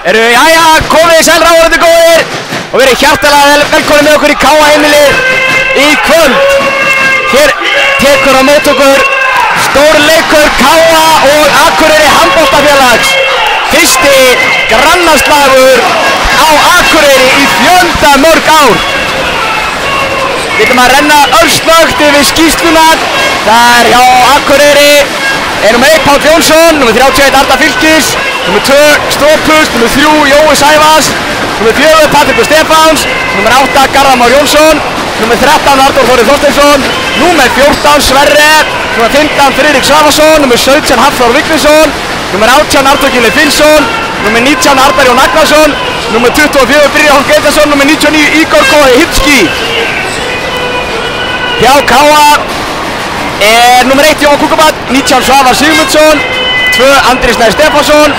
Jæja, komið sæl ráðandi góðir og verið hjartalega velkomin með okkur í K.A. heimilið í kvöld. Hér tekur á mót okkur stórleikur K.A. og Akureyri handboltafélags. Fyrsti grannaslagur á Akureyri í mörg ár. Við ætlum að renna örsnögt yfir skýrsluna. Það hjá Akureyri nr. 1 Páll Jónsson, nr. 31 Arda Fylkis, nr. 2 Strópust, nr. 3 Jói Sævars, nr. 4 Patrik Stefáns, nr. 8 Garðar Már Jónsson, nr. 13 Arnór Þórir Þorsteinsson, nr. 14 Sverre, nr. 15 Friðrik Svavarsson, nr. 17 Hafþór Vignisson, nr. 18 Artur Gylfi Finnsson, nr. 19 Arnar Jón Agnarsson, nr. 24 Brynjar Hólm Geitarsson, nr. 99 Ígor Kói Hipski. Hjá K.A. nr. 1 Jón Kúkabat, 19 Svavar Sigmundsson, 2 Andri Snær Stefánsson,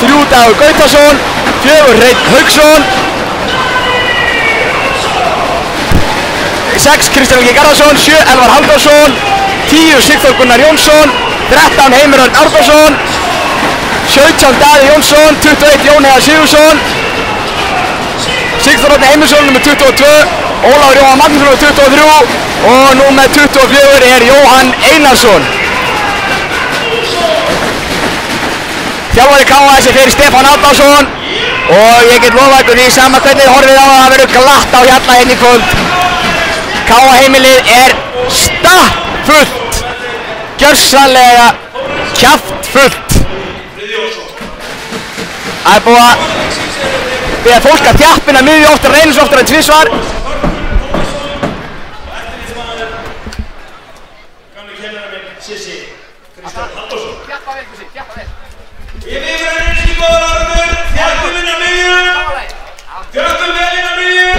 3 Dagur Gautarsson, 4 Hreinn Hauksson, 6 Kristján Helgi Garðarsson, 7 Elvar Halldórsson, 10 Sigþór Gunnar Jónsson, 13 Heimir Örn Árnason, 17 Daði Jónsson, 21 Jón Heiðar Sigurðsson, Sigþór Árni Heimisson nr. 22, Ólafur Jóhann Magnússon nr. 23 og nr. 24 Jóhann Einarsson. Þjálfari K.A. fyrir Stefán Árnason og ég get lofað ykkur því sama hvernig þið horfið á það verður glatt á hjalla hérna í kvöld. K.A. heimilið stappfullt, gjörsamlega kjaftfullt. Það búið að biðja fólk að þjappina miðju oftar en einu svo oftar en tvisvar. Gamli kennarinn minn, Sissi, Kristján Halldórsson. Þjappa vel, Kussi, þjappa vel. Við verðum ekki góðar áraður, þjappum inn á miðju, þjappum vel inn á miðju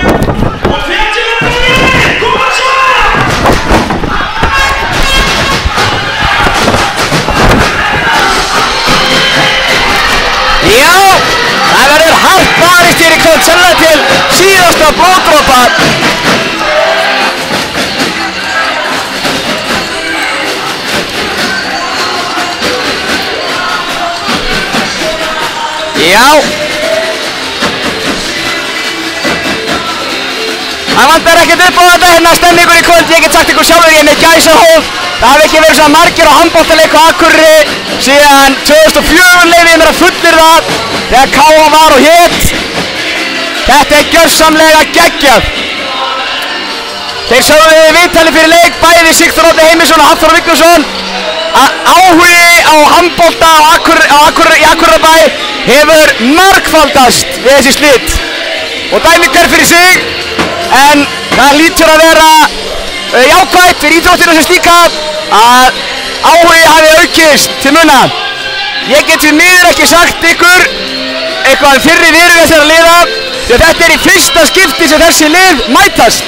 og þjappum inn á miðju, koma svo! Já, það verður hart barist hér í kvöld, sennilega til síðasta blóðdropar. Já, það vantar ekkert upp á þetta hérna stemningur í kvöld. Ég get sagt ykkur sjálfur, ég er með gæsahóð. Það hafi ekki verið svona margir á handboltaleik á Akureyri síðan 2004 leyfi ég mér að fullyrða þegar K.A. var og hét. Þetta er gjörsamlega geggjað. Þeir sögðu við viðtali fyrir leik, bæði Sigþór Árni Heimisson og Hafþór Vignisson, að áhugi á handbolta í Akureyrarbæ hefur margfaldast við þessi slit. Og dæmi hver fyrir sig, en það lítur að vera jákvætt fyrir íþróttina sem slíka að áhugi hafi aukist til muna. Ég get því miður ekki sagt ykkur eitthvað um fyrri veru þessara liða því að þetta er í fyrsta skipti sem þessi lið mætast.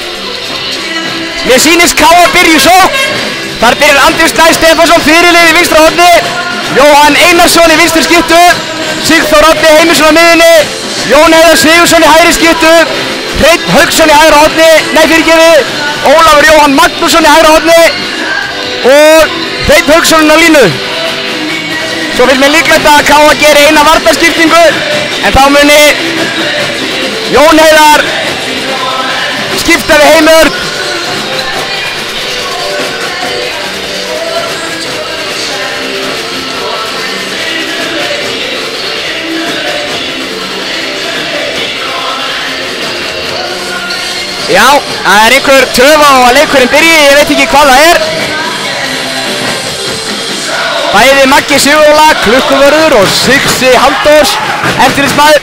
Mér sýnist K.A. byrja í sókn. Þar byrjar Andri Snær Stefánsson fyrirliði í vinstra horni, Jóhann Einarsson í vinstri skyttu, Sigþór Árni Heimisson á miðjunni, Jón Heiðar Sigurðsson í hægri skyttu, Hreinn Hauksson í hægra horni, Ólafur Jóhann Magnússon í hægra horni og Hreinn Hauksson á línu. Svo finnst mér líklegt að K.A. geri eina varnarskiptingu en þá muni Jón Heiðar skipta við Heimir Örn. Já, það er einhver töf á að leikurinn byrji, ég veit ekki hvað það er. Bæði Maggi Sigurðóla, klukkuvörður og Sigsi Halldórs, eftirlitsmaður.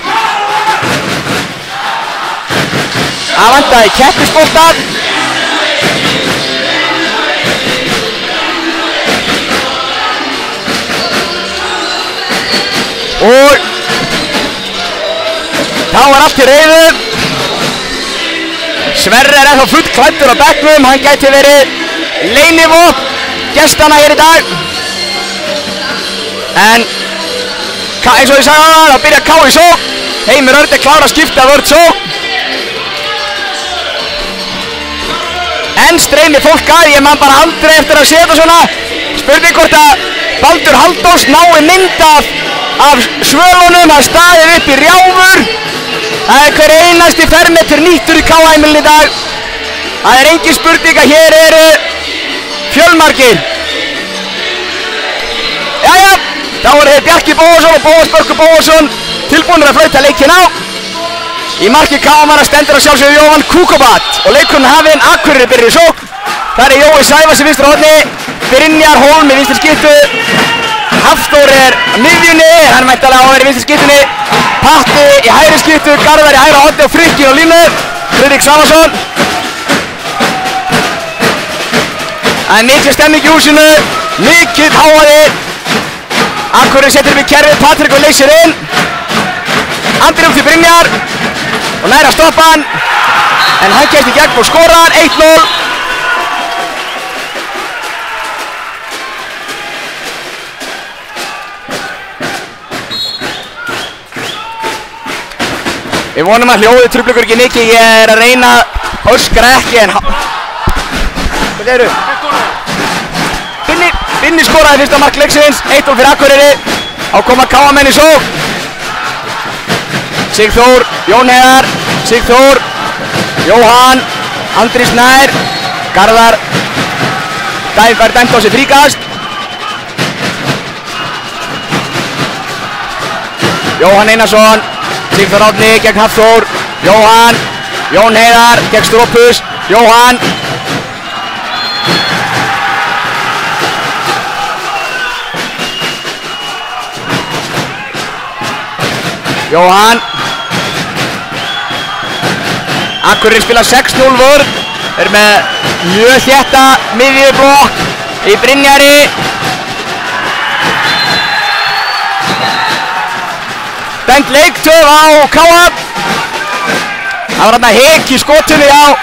Það vantaði keppisbolta. Og þá er allt í reiðu. Sverre er ennþá full klæddur á bekknum, hann gæti verið leynivopn gestana hér í dag. En eins og ég sagði á það, þá byrjar K.A. í sókn. Heimir Örn er klár að skipta vörn sókn. En streymir fólk að, ég man bara aldrei eftir að sé þetta svona. Spurning hvort að Baldur Halldórs nái mynd af af svölunum, það staðið upp í rjáfur. Það hver einasti fermetr nýttur í K-heimilin í dag. Það engin spurning að hér eru fjölmargir. Jæja, þá eru þeir Bjarki Bóasson og Bóas Börkur Bóasson tilbúinir að flauta leikinn á. Í marki K-manna stendur að sjálfsögðu Jóhann Kukobat og leikurinn hafinn. Akureyri byrjar í sókn. Það Jói Sævars í vinstra horni, Brynjar Hólm í vinstri skiptu, Hafþór miðjunni, hann mæntalega á að vera í vinstri skiptunni, Patti í hægri skiptu, Garðar í hægra horni og Frikkin á línu, Friðrik Savarsson. Það mikil stemming í húsinu, mikil háaði. Akureyri setur upp í kerfið, Patrik og leysir inn. Andri upp til Brynjar og næra stoppa hann, en hann kemst í gegn og skora hann, 1-0. Við vonum að hljóðið truflar ykkur ekki mikið, ég að reyna að öskra ekki en... Hvað eru? Binni skoraði fyrsta mark leiksins, 1-0 fyrir Akureyri. Á koma K-menn í sókn. Sigþór, Jón Heiðar, Sigþór, Jóhann, Andri Snær, Garðar. Fær dæmt á sig fríkast. Jóhann Einarsson. Sigþór Árni gegn Hafþór, Jóhann, Jón Heiðar gegn Strópus, Jóhann. Jóhann. Akureyri spila 6-0 vörn, er með mjög þétta miðjublokk í Brynjari. Dæmt leiktöf á K.A. Það var þarna hik í skotunni á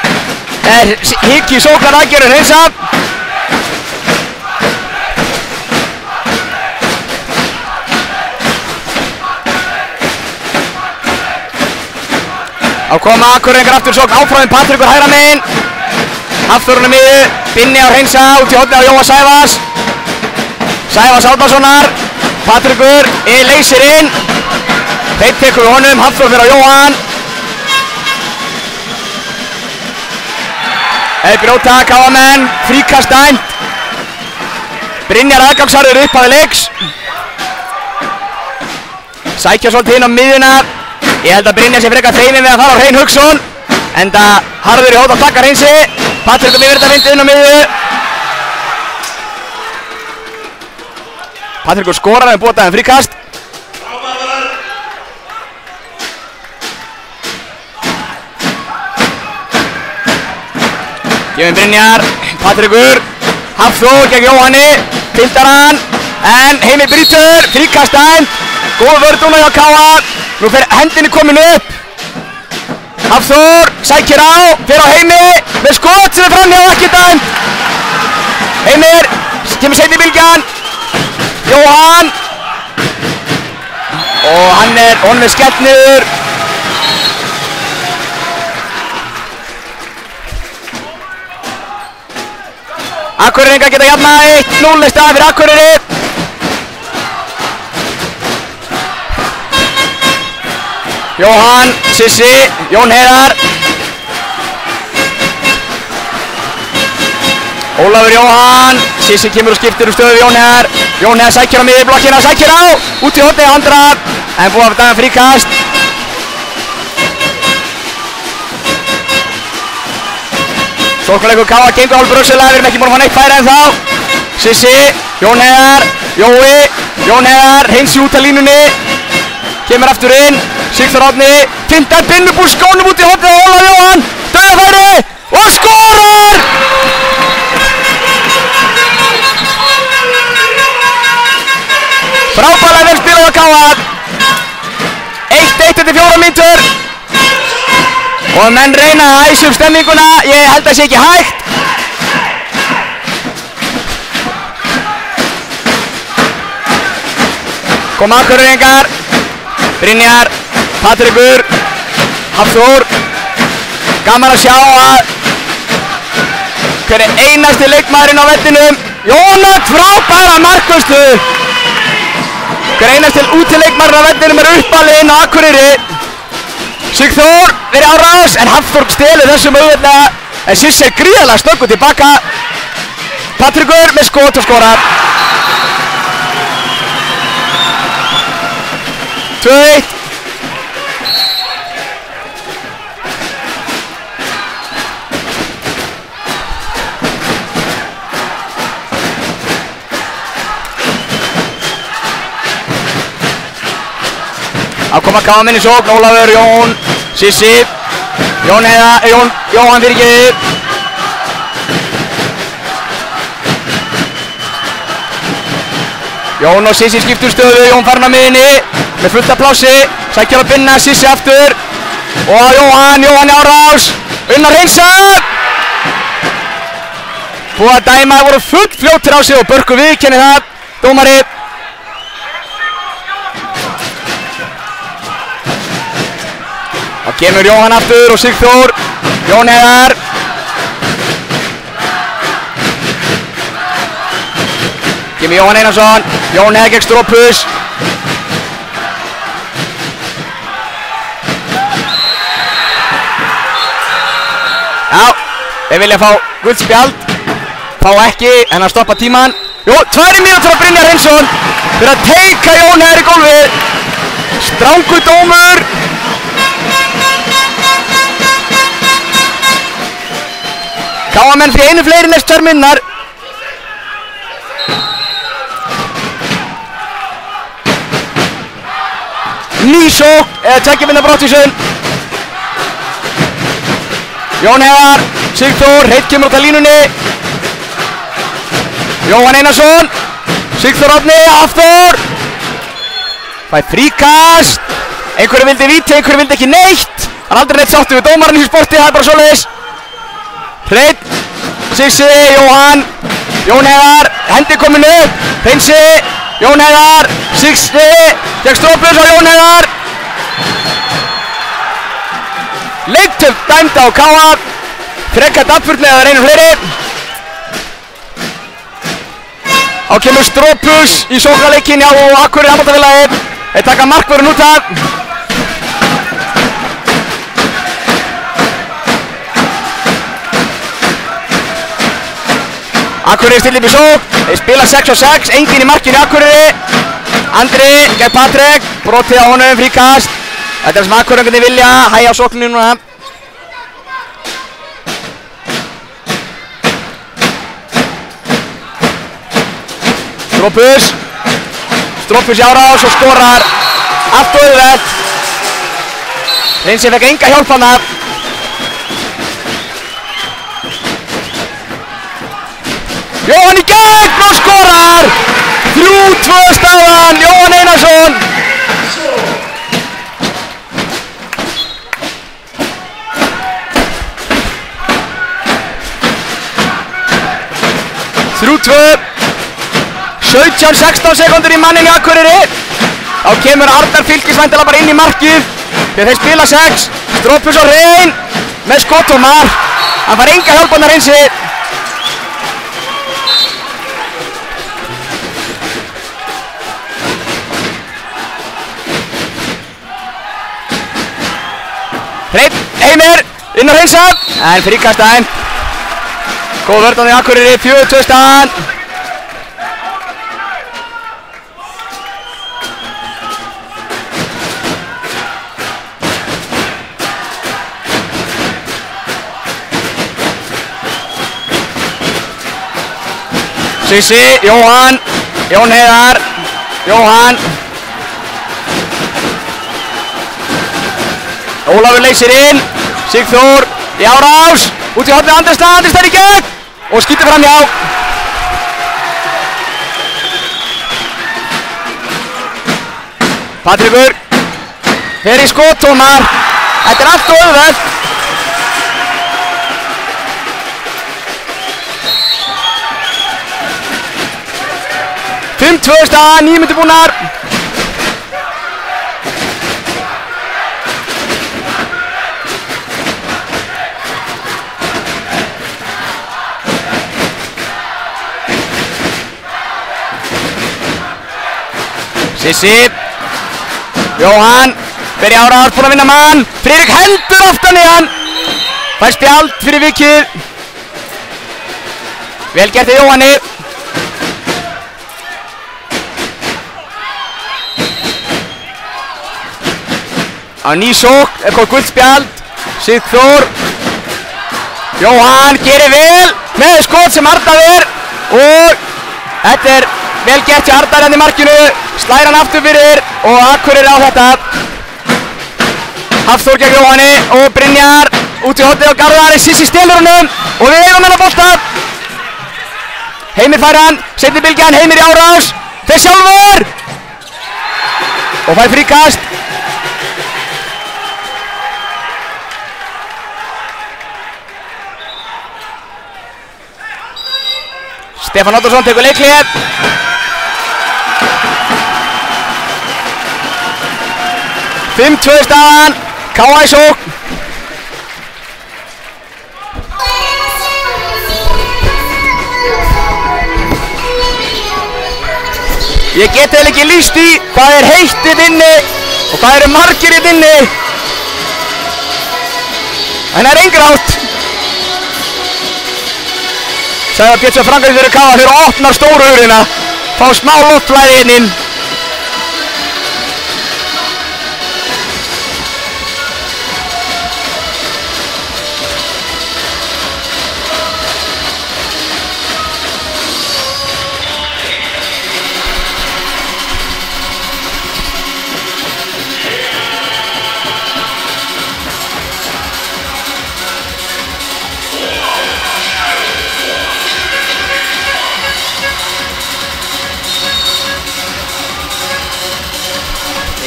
hik í sóknaraðgerðin hreinsa. Á koma Akureyringar aftur sókn áfram Patrikur hægra megin. Hafþórunum miðu, Binni á hreinsa út í hornið á Jóa Sævars. Sævars Árnasonar, Patrikur leysir inn. Þeir tekur við honum, Hafþór fyrir á Jóhann. Brjóta, K.A.menn, fríkast dæmt. Brynjar aðgangsharður upp að leiks. Sækja svolítið inn á miðjuna. Ég held að Brynjar sé frekar feiminn við að fara á Hrein Hauksson. Enda harður í hótt að taka hreinsi. Patrikur með þetta fyndið inn á miðju. Patrikur skorar með bótaðum fríkast. Gefinn Brynjar, Patrikur, Hafþór gegn Jóhanni, pildar hann, en Heimir brýtur, fríkast dæmt, góð vörn núna hjá K.A. Nú fer hendinni komin upp. Hafþór sækir á, fer á Heimi, með skot sem er fram hjá ekki dæmt. Heimir, kemur seinni bylgjan, Jóhann, og hann er skellt niður. Akureyringar geta jafnað 1-0 í stað fyrir Akureyri. Jóhann, Sissi, Jón Heiðar. Ólafur Jóhann, Sissi kemur og skiptir stöðu við Jón Heiðar. Jón Heiðar sækir á miðjublokkina, sækir á, út í hornið Andra, en búið að daga fríkast. Sóknarleikur K.A. gengur hálf bröksulega, við erum ekki búin að fá neitt færi en þá. Sissi, Jón Heiðar, Jói, Jón Heiðar, hreinsi út af línunni. Kemur aftur inn, Sigþór Árni, fintar Binni úr skónum út í hornið á Ólaf Jóhann. Dauðafæri og skorar! Frábærlega vel spilað hjá K.A. 1-1 eftir 4 mínútur. Og menn reyna að æsa upp stemminguna, ég held að það sé ekki hægt. Koma Akureyringar, Brynjar, Patrikur, Hafþór. Gaman að sjá að hver er einasti leikmaðurinn á vellinum. Jónat frábæra markvörslu. Hver einast til útileikmarinn á vellinum uppalinn á Akureyri. Sigþór verið árás en Hafþór stelur þessum auðvitað. En Sissi gríðarlega snöggur tilbaka. Patrikur með skot og skorar. 2-1. Að koma Káman í sókn, Ólafur, Jón, Sissi, Jóhann fyrirgeður. Jón og Sissi skiptur stöðu, Jón farin á miðinni með fullt af plássi, sækjar að binna, Sissi aftur og Jóhann í árás, Unnar hreinsar. Búið að dæma, voru full fljótir á sig og Börkur viðurkenni það, dómari. Og kemur Jóhann aftur og Sigþór, Jón Heiðar. Kemur Jóhann Einarsson, Jón Heiðar gegn Stropus. Já, þeir vilja fá gult spjald, fá ekki en að stoppa tíman. Jú, 2 mínútur á Brynjar Hreinsson fyrir að teika Jón Heiðar í gólfið. Strangur dómur. Káamenn fyrir einu fleiri næst 2 minnar. Ný sókn, eða 2 minna brottvísun. Jón Heiðar, Sigþór, Hreitt kemur út af línunni. Jóhann Einarsson, Sigþór Árni, Hafþór. Fær fríkast. Einhverju vildi víti, einhverju vildi ekki neitt. Hann er aldrei neitt sáttur við dómarinn í sporti, það er bara svoleiðis. Hreitt, Sissi, Jóhann, Jón Heiðar, hendi komin upp, Hreinsi, Jón Heiðar, Sissi, gegn Stropus og Jón Heiðar. Leiktöf dæmd á Káa, frekar dapfurlega að reyna fleiri. Þá kemur Stropus í sóknarleikinn á Akureyri handboltafélagi. Þeir taka markvörðun út af. Akureyri stillir upp í sókn, þeir spila 6-6, enginn í markinu í Akureyri. Andri gegn Patrik, brotið á honum, fríkast. Þetta er sem Akureyringarnir vilja, hægja á sókninu núna. Stropus í árás og skorar allt og auðvelt. Hreinsi fekk enga hjálp hana. Jóhann í gegn og skorar! 3-2 staðan, Jóhann Einarsson. Þrjú-tvö. 17-16 sekundur í manninu Akureyri. Þá kemur Arnar Fylkis væntanlega bara inn í markið þegar þeir spila 6. Stropus og Hrein með skott og mark. Hann fær enga hjálp hann að Hreinsi. Hrein, Heimir, inn á Hreinsa en fríkast dæmt. Góð vörn á því Akureyri, 4-2 staðan. Sissi, Jóhann, Jón Heiðar, Jóhann. Ólafur leysir inn, Sigþór í árás, út í hornið Andri Stað í gegn og skýtur fram hjá. Patrikur fer í skottómar, þetta er allt og auðvelt. Tvö staðan, 9 mínútur búnar. Sissi Jóhann Byrja Árás, búinn að vinna mann Friðrik heldur aftan í hann Fær spjald fyrir vikið Vel gert í Jóhanni Á ný sókn komið gult spjald Sigþór Jóhann gerir vel með skot sem Arnar er og þetta er vel gert hjá Arnar hérna í markinu slær hann aftur fyrir og Akureyri á þetta Hafþór gegn Jóhanni og Brynjar út í hornið á Garðari Sissi stelur honum og við eigum hennar bolta Heimir fær hann seinni bylgjan Heimir í árás þeir sjálfur og fær fríkast Stefán Oddsson tekur leiklið Fimm 2 staðan K.A. í sókn Ég get eiginlega ekki lýst í hvað er heitt í inni og hvað eru margir í inni en það er engrátt Sævar Pétursson Frankarinn fyrir K.A. þegar opnar stóru hurðina fá smá loftflæði inn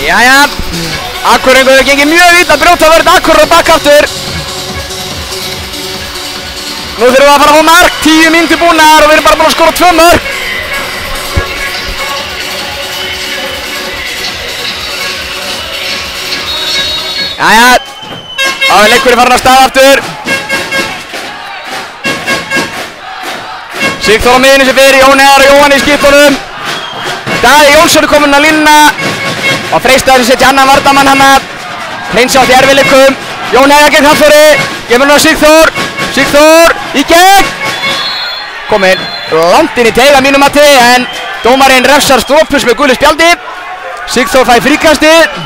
Jæja, Akureyringur hefur gengið mjög vitt að brjóta vörð Akureyri og bakkaftur. Nú þurfum við að fara á mark, 10 mínútur búnar og við erum bara búin að skora 2 mörk. Jæja, þá er leikurinn farin af stað aftur. Sigþór á miðjunni sem fyrir, Jón Heiðar og Jóhann í skiptunum. Daði Jónsson er kominn að línna. Og Freystaður sem setja annan vardamann hann hreins á því erfiðleikum. Jón Heiðar gegn Hafþóri, gefur hann á Sigþór. Sigþór í gegn. Kominn langt inn í teig að mínum mati en dómarinn refsar Stropus með gulu spjaldi. Sigþór fær fríkastið.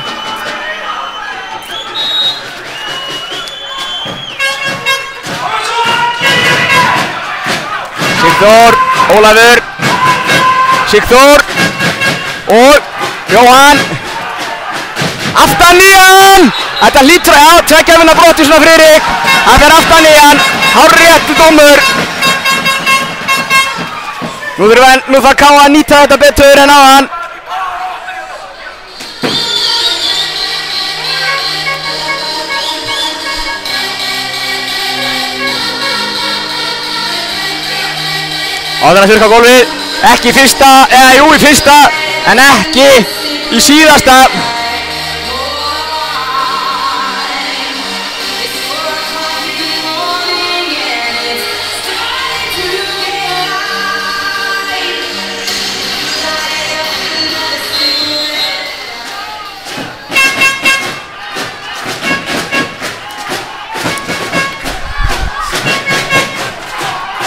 Sigþór, Ólafur. Sigþór og Jóhann. Aftan í hann! Þetta hlýtur að tveggja vinna broti svona Friðrik. Hann fer aftan í hann, hárréttur dómur. Nú þarf K.A. að nýta þetta betur en áðan. Áður að þurrka gólfið, ekki í fyrsta, eða jú í fyrsta, en ekki í síðasta.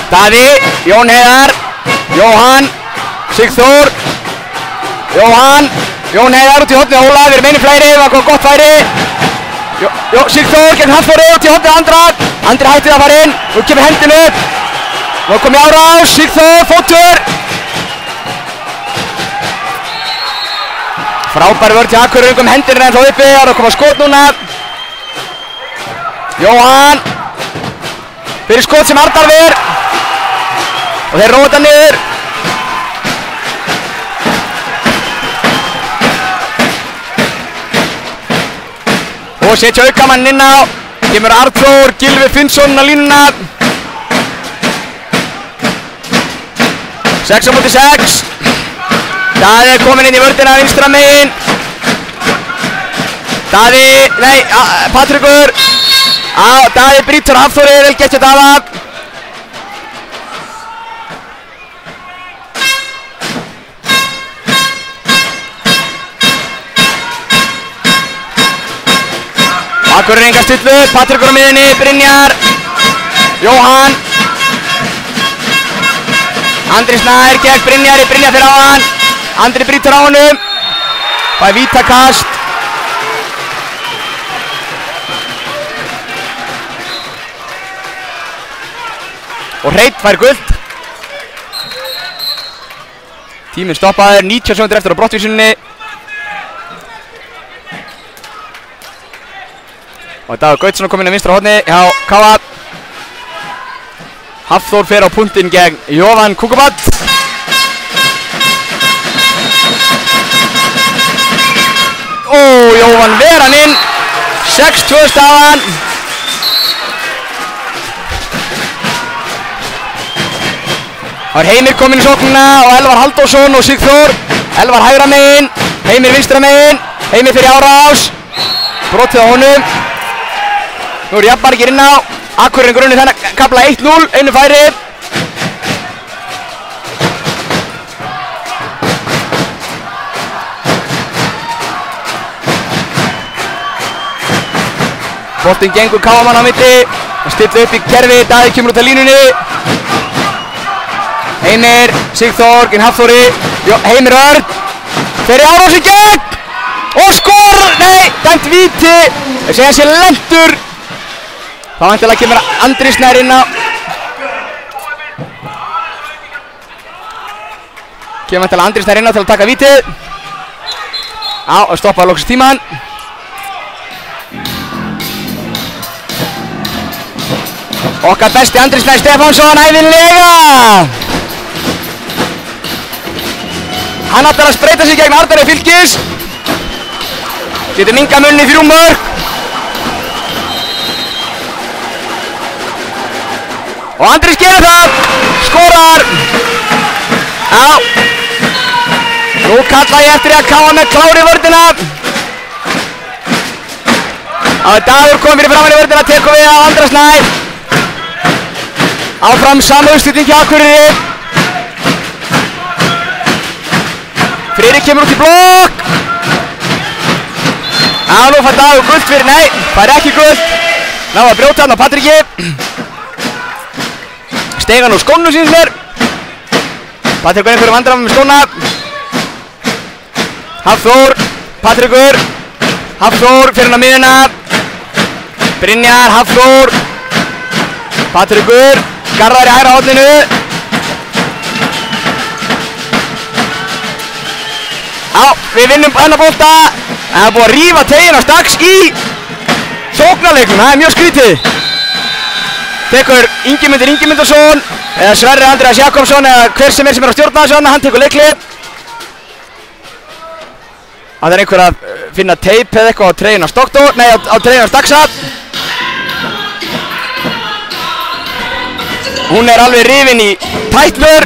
Daði, Jón Heiðar, Jóhann, Sigþór, Jóhann, Jón Heiðar út í hornið, Ólafur er meini flæri, það kom gott færi. Sigþór gegn Hafþóri út í hornið Andra hættið að fara inn, nú kemur hendin upp. Nú kom í árás, Sigþór, fótur. Frábær vörð til Akureyringum, hendin er ennþá uppi, það er að koma skot núna. Jóhann, fyrir skot sem Arnar ver. Og þeir róta niður. Og setja aukamann inn á. Kemur Arnþór Gylfi Finnsson að línuna. 6-6. Daði er kominn inn í vörðina vinstra megin. Patrekur. Daði brýtur Hafþóri, vel gert hjá Daða. Akureyri enga stillu, Patrekur á miðunni, Brynjar, Jóhann, Andri Snær gegn Brynjari, Brynjar fyrir á hann, Andri brýtur á honum, það vítakast. Og Hreinn fær guld. Tíminn stoppaður, 90 sekúndur eftir á brottvísunni. Og Dagur Gautsson kominn á vinstra horni hjá Káa. Hafþór fer á punktinn gegn Jóhann Kukubat. Jóhann ver hann inn. 6-2 staðan. Það var Heimir kominn í sóknina og Elvar Halldórsson og Sigþór. Elvar hægra megin, Heimir vinstra megin. Heimir fyrir árás. Brotið á honum. Nú er jafnmargir inn á. Akureyri grunni þennan kafla 1-0, einu færi. Boltinn gengur Káamann á milli. Stillu upp í kerfi, Daði kemur út af línunni. Heimir, Sigþór, gegn Hafþóri, Heimir Örn, fer í árás í gegn og skor, nei, dæmt víti, ég segja sér lentur, þá væntanlega kemur Andri Snær inn á, til að taka vítið, og stoppaði loksins tíman. Okkar besti Andri Snær Stefánsson, ævinlega! Hann ætlar að spreyta sig gegn Arnari Fylkis. Getur minkað munni 3 mörk. Og Andri gerir það. Skorar. Já. Nú kalla ég eftir að Káa með klári vörðina. Dagur kom fyrir framan í vörðina, tekur við á Andra Snær. Áfram samauðstilling hjá Akureyri. Friðrik kemur út í blokk. Nú fær Dagur gult fyrir, nei, fær ekki gult. Ná að brjóta hann á Patriki. Steig hann úr skónum síns mér. Patrik var einhverjum vandræðum með skóna. Hafþór, Patrikur. Hafþór fyrir hann á miðuna. Brynjar, Hafþór. Patrikur, Garðar í hægra horninu. Já, við vinnum hennar bolta. Það er búið að rífa teginna strax í sóknarleiknum, það er mjög skrítið. Tekur Ingimundur Ingimundarsson eða Sverrir Andreas Jakobsson eða hver sem er að stjórna þessu, hann tekur leiklið. Það er einhver að finna teip eða eitthvað á treyjuna Stoktor, nei á treyjuna Staksa. Hún er alveg rifin í tætlur.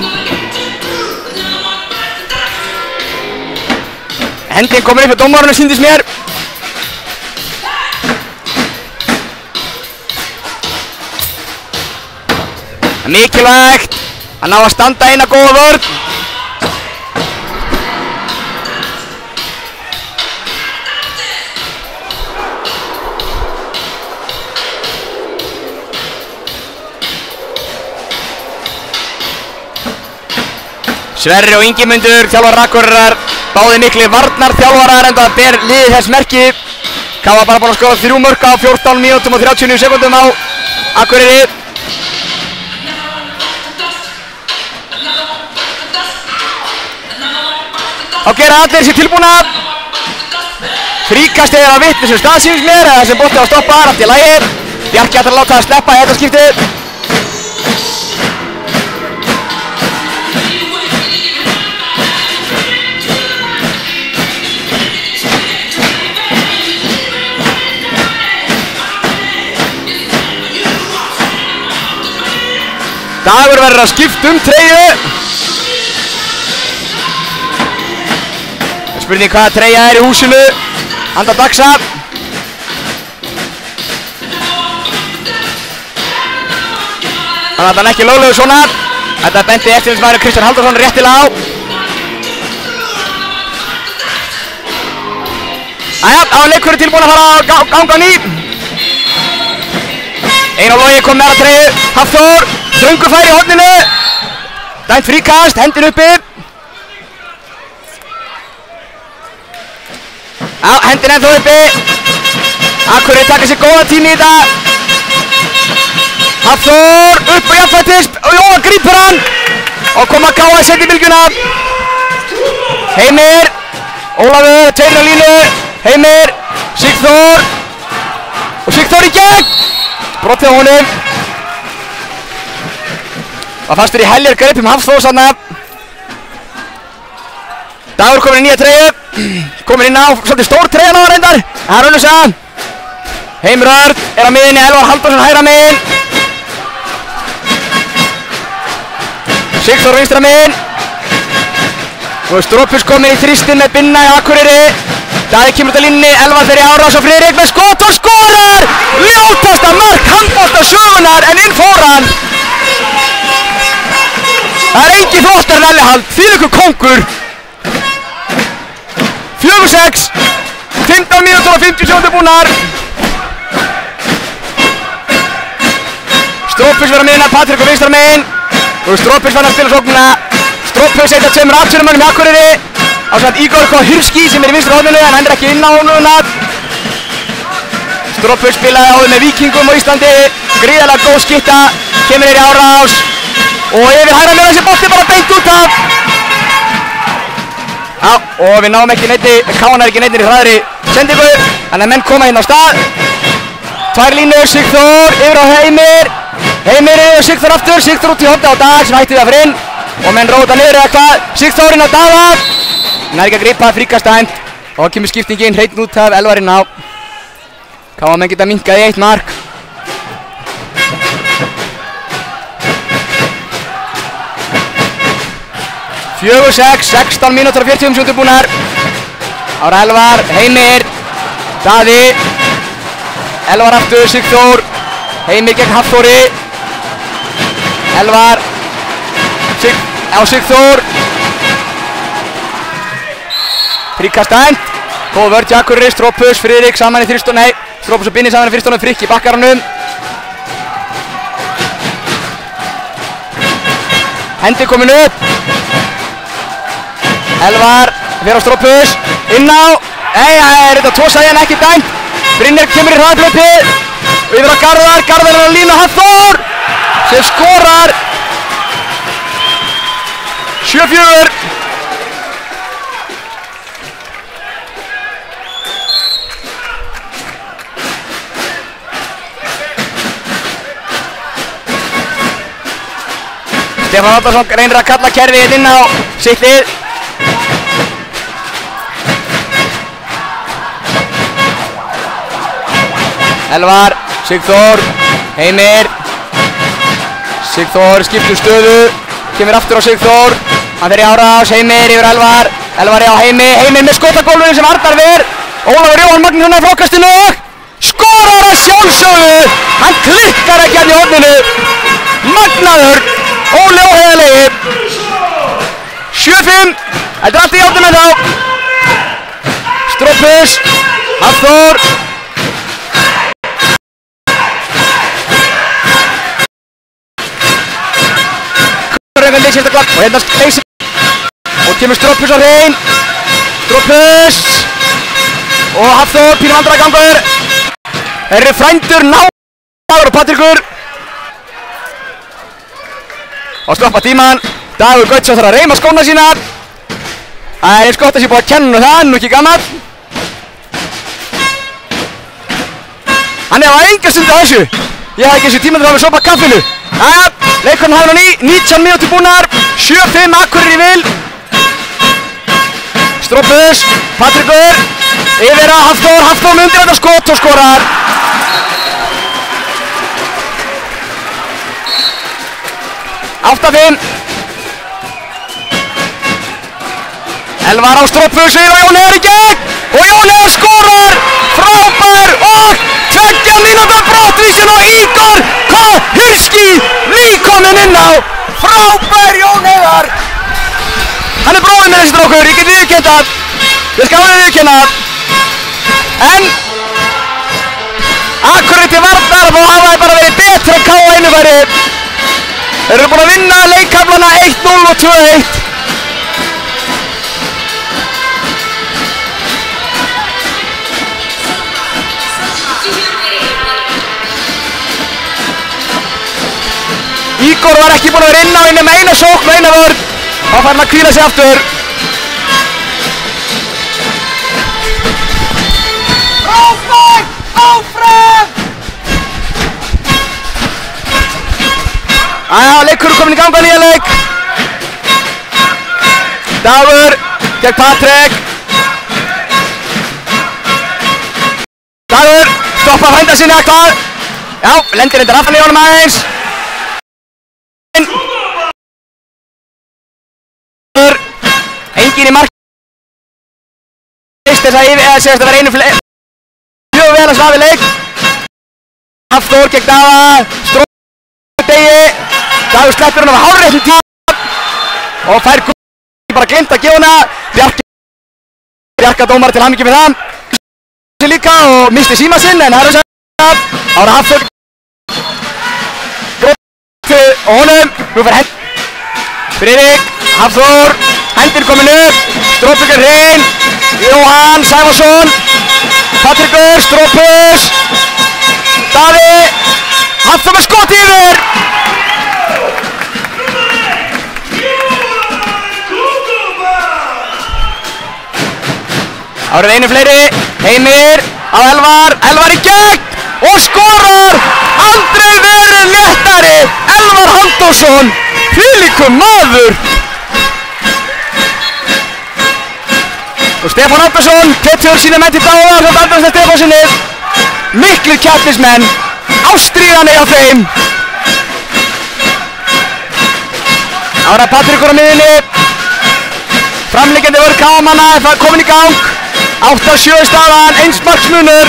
Hending komur upp á dómarunum, sýndist mér. Mikilvægt að ná að standa eina góða vörn. Sverrir og Ingimundur, þjálfar Akureyrar, báði mikli varnarþjálfarar en það ber liðið þess merki. Káa bara búinn að skora 3 mörk á 14 mínútum og 39 sekúndum á Akureyri. Þá gera allir sér tilbúna. Fríkast er að vitni sem staðsýnist mér, eða sem bolti á stoppa, allt í lagi. Bjarki ætlar að láta það sleppa í þetta skiptið. Dagur verður að skipta treyju. Spurning hvaða treyja er í húsinu. Handa Daxa. Þannig að hann ekki löglegur svona. Þetta bendi eftirlitsmaðurinn Kristján Halldórsson réttilega á. Jæja, þá er leikurinn tilbúinn að fara að ganga á ný. Einar Logi kom með að treyju. Hafþór, þröngu færi í horninu. Dæmt fríkast, hendin uppi. Já, hendin ennþá uppi. Akureyri taka sér góða tími í þetta. Hafþór, upp og jafnfættis. Og Jóhann grípur hann. Og koma KS í bylgjuna. Heimir. Ólafur, tveir á línu. Heimir, Sigþór. Og Sigþór í gegn. Brotið á honum. Það fastur í heljar greipum Hafþórs þarna. Dagur komin í nýja treyju. Komin inn á svolítið stór treyjan á hann reyndar. Það er önnur saga. Heimir Örn er á miðinni, Elvar Halldórsson hægra megin. Sigþór vinstra megin. Og Strópus komin í þrýstinn með Binna í Akureyri. Daði kemur út á línunni, Elvar fer í árás og Friðrik með skot og skorar! Ljótasta mark handboltasögunnar en inn fór hann. Það er engin flottar en Ellihald, þvílíkur kóngur. 4-6, 15 mínútur og 50 sekúndur búnar. Strópus verður á miðjunni, Patrik á vinstra megin. Og Strópus fann að spila sóknina. Strópus heita tveimur afturumönnum í Akureyri. Ásamt Ígor Hirski sem er í vinstra horninu en hann er ekki inn á núna. Strópus spilaði áður með Víkingum á Íslandi. Gríðarlega góð skytta, kemur hér í árás. Og yfir hægra með þessi bolti bara beint út af. Já, og við náum ekki neitt, Káan er ekki neitt í hraðri sendingu. Þannig að menn koma inn á stað. Tvær línur, Sigþór yfir á Heimir. Heimir yfir og Sigþór aftur, Sigþór út í hornið á Dag sem hætti við að fyrir inn. Og menn róta niður eða hvað, Sigþór inn á Daða. Nær ekki að gripa, fríkast dæmt. Og kemur skiptingin hreinn út af Elvarinn á. Káa menn geta minkað í 1 mark. Fjögur, 16 mínútur og 40 sekúndur búnar. Ára Elvar, Heimir, Daði. Elvar aftur, Sigþór. Heimir gegn Hafþóri. Elvar. Sigþór. Fríkast dæmt. Góð vörð í Akureyri, Strópus, Friðrik saman í þrýstónu. Nei, Strópus og Binni saman í þrýstónu. Frikki bakkar honum. Hendi komin upp. Elvar fer á Strópus. Inn á. Nei, það er þetta tósaði en ekki dæmt. Brynjar kemur í hraðhlaupi. Yfir á Garðar. Garðar er á línu Hafþór sem skorar. 7-4. Stefán Halldórsson reynir að kalla kerfið inn á sitt lið. Elvar, Sigþór, Heimir. Sigþór skiptur stöðu, kemur aftur á Sigþór. Hann fer í árás, Heimir yfir Elvar. Elvar er á Heimir, Heimir með skotagólfinu sem Arnar ver. Ólafur Jóhann Magnússon er frákastinu. Skorar að sjálfsögðu. Hann klikkar ekki hann í horninu. Magnaður. Óli óheiðarlegi. 7-5. Þetta er allt í játtum en þá. Strópus. Hafþór. Og hérna leysir. Og kemur Strópus á hrein. Strópus. Og Hafþór, pínu vandragangur. Þeir eru frændur Dagur og Patrikur. Og stoppa tíman. Dagur Gautsson þarf að reyma skóna sína. Það er eins gott að sé búið að kenna það, nú ekki gammal. Hann er á enga stundu á þessu. Ég hef ekki þessu tíma til að hafa sopa kaffinu. Jæja, leikurinn hafði hann í 19 mínútur búnar. 7-5 Akureyri í vil. Strópus, Patrikur. Yfir að Hafþór, Hafþór með undir þetta skot og skorar. Átta-5. Elvar á Strópus og Jón Heiðar í gegn. Og Jón Heiðar skorar. Frábær og 20 mínútur brottvísun og Ígor Hirski nýkominn inn á. Frábær Jón Heiðar. Hann er bróðinn með þessi strákur, ég get viðurkennt það. Ég skal alveg viðurkenna það. En Akureyri til varnar og þá hafa þeir bara verið betra en K.A. Einufæri. Þeir eru búin að vinna leikkaflana 1-0 og 2-1. Ígor var ekki búinn að vera inn á með eina sókn og eina vörn. Þá fær hann að hvíla sig aftur. Áfram! Áfram! Leikur er komin í gang á nýja leik. Dagur gegn Patrik. Dagur stoppar frænda sinni að hvað? Já, lendir reyndar aftan í honum aðeins. Engin í mark. Segist að vera einu mjög vel að slafi leik. Hafþór gegn Daga. Stróðdegi. Dagur sleppur hann á hárréttum tíma og fær bara glimt að gefa hana. Bjarka dómar til hamingju með það. Líka og misti síma sinn en það er þess að ára Hafþór. Og honum, nú fær hend. Friðrik, Hafþór, hendir komin upp, Strópugur hrein, Jóhann Sævarsson, Patrikur, Strópus, Daði, Hafþór með skot yfir! Árið einu fleiri, Heimir á Elvar í gegn og skorar! Aldrei verið léttari, Elvar Halldórsson, þvílíkur maður! Og Stefán Halldórsson hvetur sína menn til dáða ásamt Andra Stefánssoni. Miklir kjarnismenn, ástríðanir á þeim. Ára Patrikur á miðjunni. Framliggjandi vörn K.A. er komin í gang. 8-7 staðan, 1 marks munur.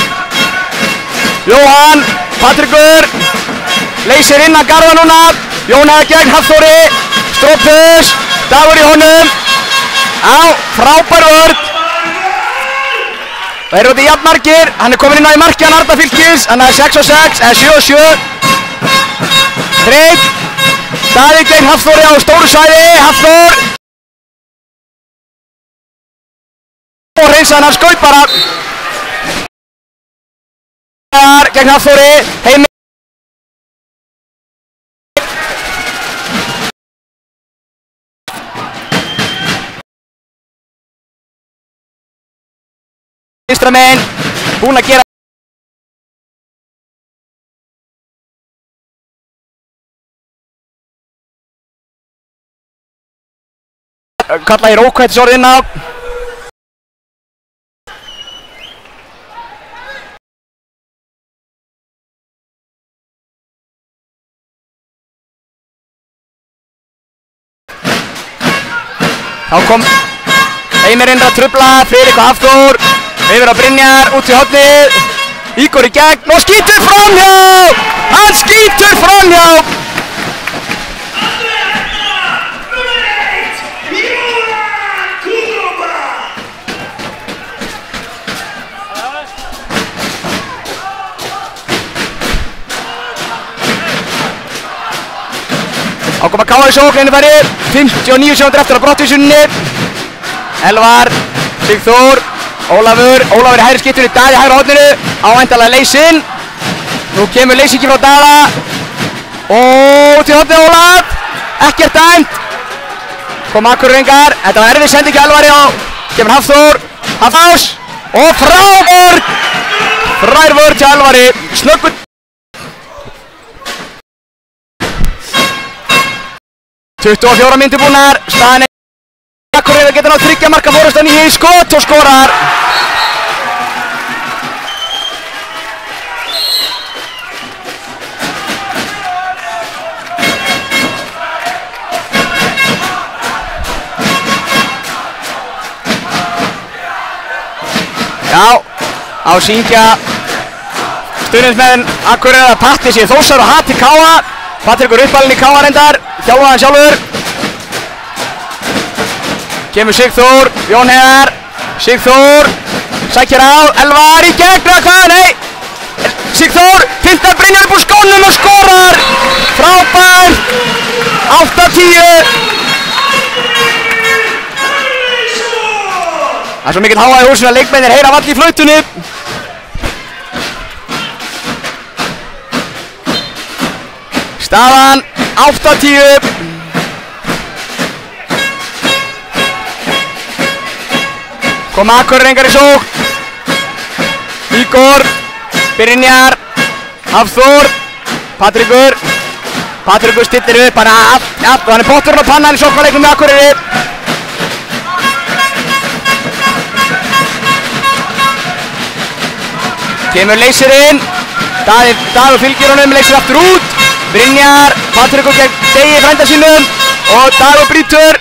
Jóhann, Patrikur, leysir inn að garða núna. Jóhann gegn Hafþóri, Strópus, Dagur í honum. Frábær vörn. Það eru út í jafnmarkir, hann er komin inn á í marki hann Arnar Fylkis, hann er 6-6, eða 7-7. Freyr, Daði gegn Hafþóri á stóru svæði, Hafþór. Og reynsa hann af skaut bara. Gegn Hafþóri, Heimir. Vinstramenn, búinn að gera kalla hér ókvættisorð inn á. Þá kom Heimir inn að trufla, Friðrik og Hafþór. Yfir á Brynjar, út í hornið. Ígor í gegn og skýtur framhjá! Hann skýtur framhjá! Þá koma K.A. í sókn, Einufæri, 59 sekúndur eftir á brottvísuninni. Elvar, Sigþór, Ólafur í hægri skiptunni, Daði í hægra horninu, ávæntanlega leysinn. Nú kemur leysingi frá Daða. Og út í hornið Ólaf, ekkert dæmt. Kom Akureyringar, þetta var erfið sending hjá Elvari og kemur Hafþór, Hafþás og frær vörn hjá Elvari, snöggur. ...24 mínútur búnar, staðan Akureyri getur náð 3 marka fórustan í skot og skorar. Já, á syngja stuðningsmenn Akureyri að Patti sé Þórsar og hati K.A. Patrikur uppalinn í K.A. reyndar, þjálfaðan sjálfur. Kemur Sigþór, Jón Heiðar, Sigþór, sækir á, Elvar í gegn og hvað, nei! Sigþór, fintar Brynjar upp úr skónum og skorar. Frábær. 8-10. Það er svo mikill hávaði í húsinu að leikmennir heyra vall í flautunni. Staðan 8-10. Koma Akureyringar í sókn. Ígor, Brynjar, Hafþór, Patrekur stillir upp bara allt og hann er potturinn á pannan í sóknarleiknum með Akureyri. Kemur leysir inn, Dagur fylgir honum, leysir aftur út. Brynjar, Patrekur gegn Degi frænda sínum og Dagur brýtur.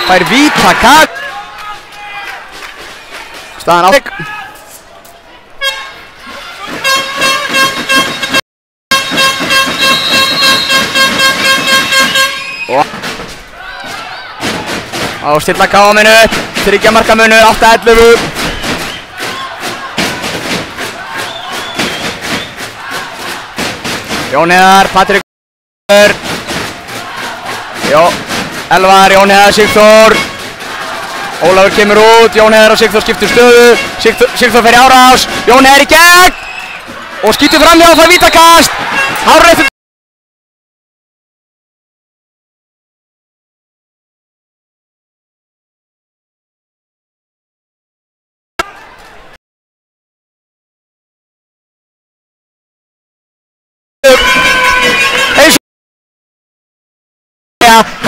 Fær víta kall. Staðan á og stilla KM-inu upp, 3 marka munur, 8-11. Jón Heiðar, Patrekur, Elvar, Jón Heiðar, Sigþór. Ólafur kemur út, Jón Heiðar og Sigþór skiptur stöðu. Sigþór fer í árás, Jón Heiðar í gegn og skýtur framhjá og fær vítakast. Hárréttur.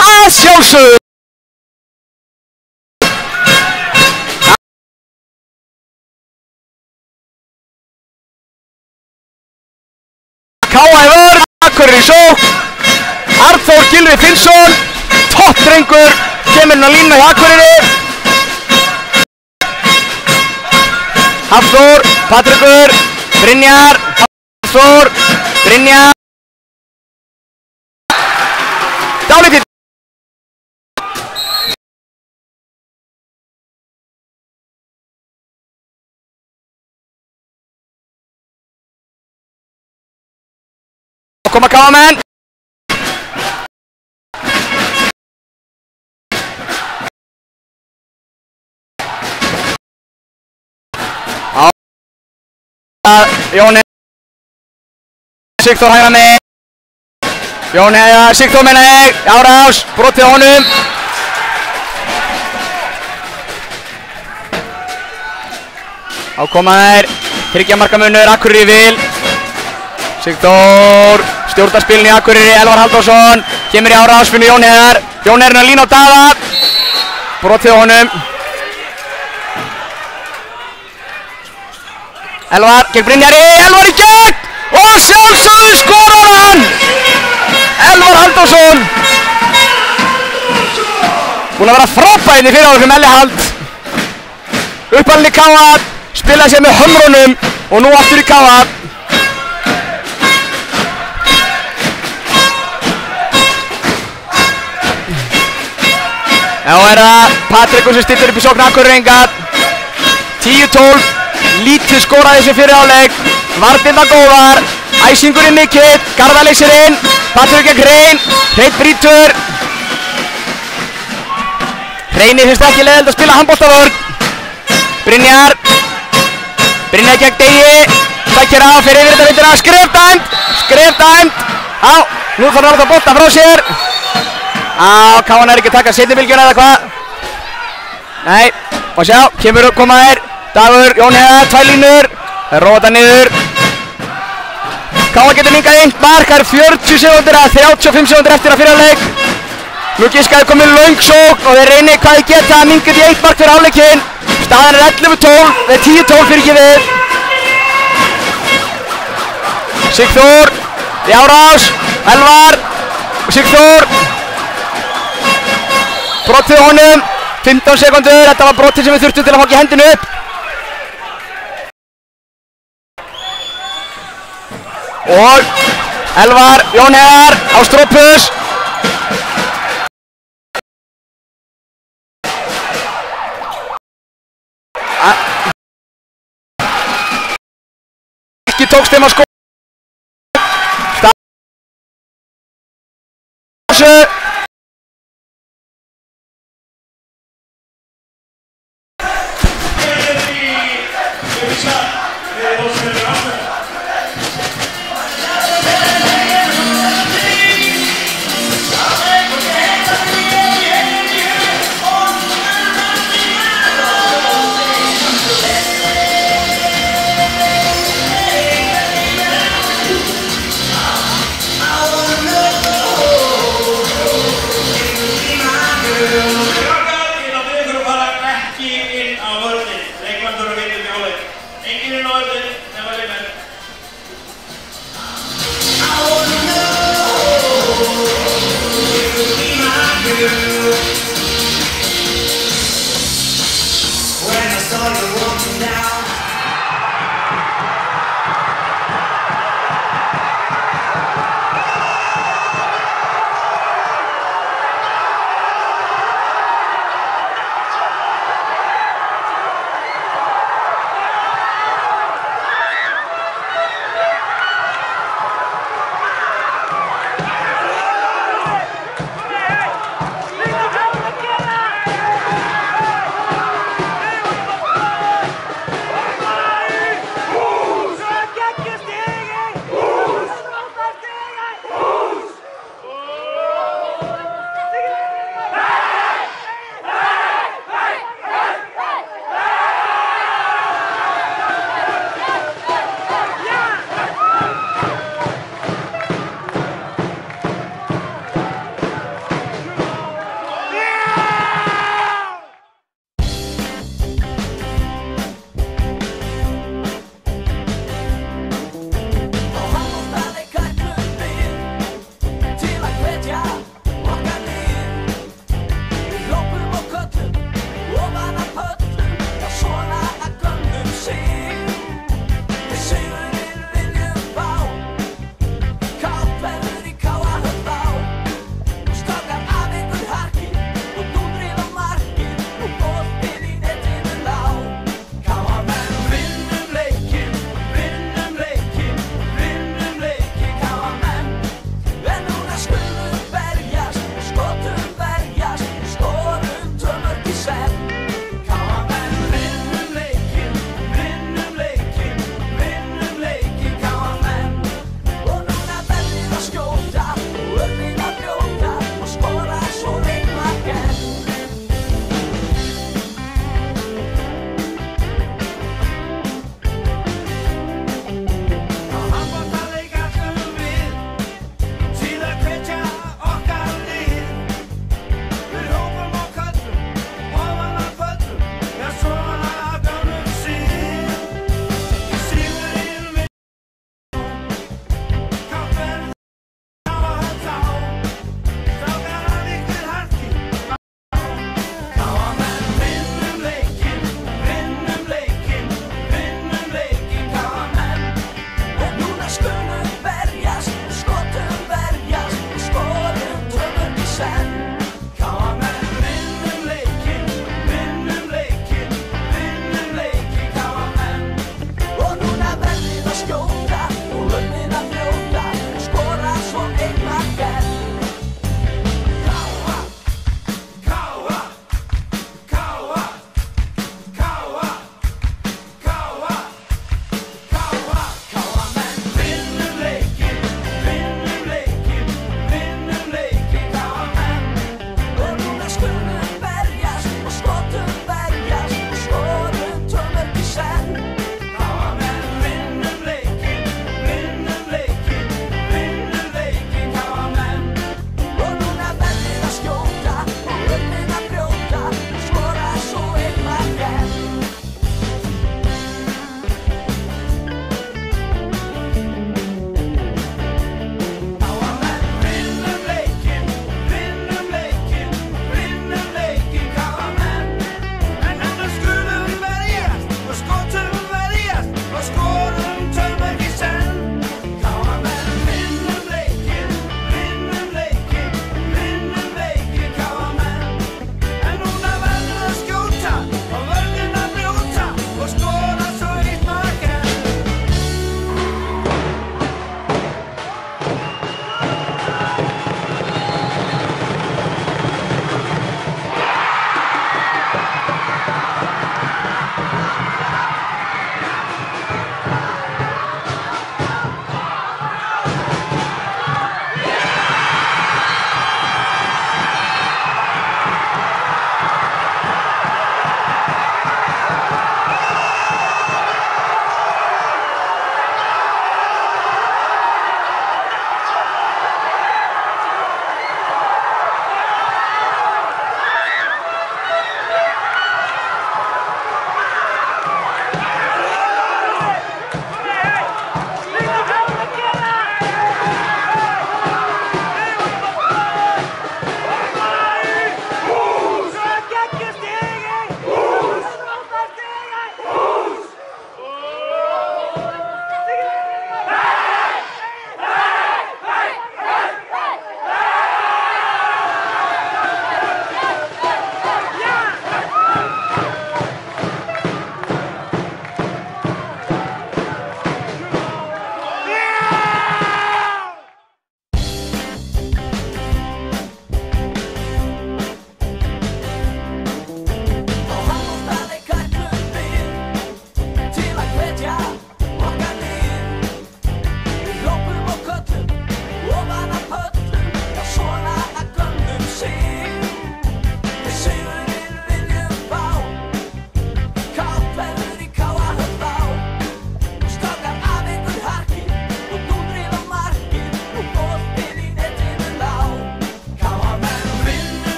Að sjálfsögðu. K.A. í vörn, Akureyri í sókn. Arnþór Gylfi Finnsson, toppdrengur, kemur inn á línuna hjá Akureyri. Hafþór, Patrekur, Brynjar, Hafþór, Brynjar. Dálítið. Koma KM-menn. Jón Heiðar, Sigþór hægra megin. Jón Heiðar, Sigþór meina ég, árás, brotið á honum. Á koma þær, 3 marka munur, Akureyri vil. Sigþór, stjórnar spilinu í Akureyri, Elvar Halldórsson, kemur í árás, finnur Jón Heiðar. Jón Heiðar lína á Daða, brotið á honum. Elvar gegn Brynjari, Elvar í gegn og sjálfsögðu skorar hann! Elvar Halldórsson! Búinn að vera frábær í fyrra áður fyrir Elli Hald. Uppalinn í K.A. Spilaði sér með hömrunum og nú aftur í K.A. Já, er það Patrekur sem stillir upp í sókn Akureyringa. 10-12, lítið skoraði þessu fyrir áleik. Varnirnar góðar, æsingurinn mikill, Garðar leysir inn. Patrekur gegn Hrein, Hrein brýtur. Hreini finnst ekki leiðilegt að spila handboltavörn. Brynjar gegn Degi, sækir á, fer yfir þetta vindina, skref dæmt. Á, nú þarf hann að láta bolta frá sér. Á, K.A. ekki að taka seinni bylgjuna eða hvað? Nei, og sjá, kemur upp, koma þær. Dagur, Jón Heiðar, 2 línur. Það róa þetta niður. K.A. getur minkað 1 mark, það eru 40 sekúndur eða 35 sekúndur eftir að fyrra leik. Nú Giskaði komið löng sókn og þeir reyni hvað þeir geta að minka í 1 mark fyrir hálfleikinn. Staðan er 11-12, það er 10-12 fyrir ekki við. Sigþór, í árás, Elvar, Sigþór. Brotið honum, 15 sekundur, þetta var brotið sem við þurftum til að fá ekki hendinu upp. Og Elvar, Jón Heiðar á Strópus. Ekki tókst þeim að skora.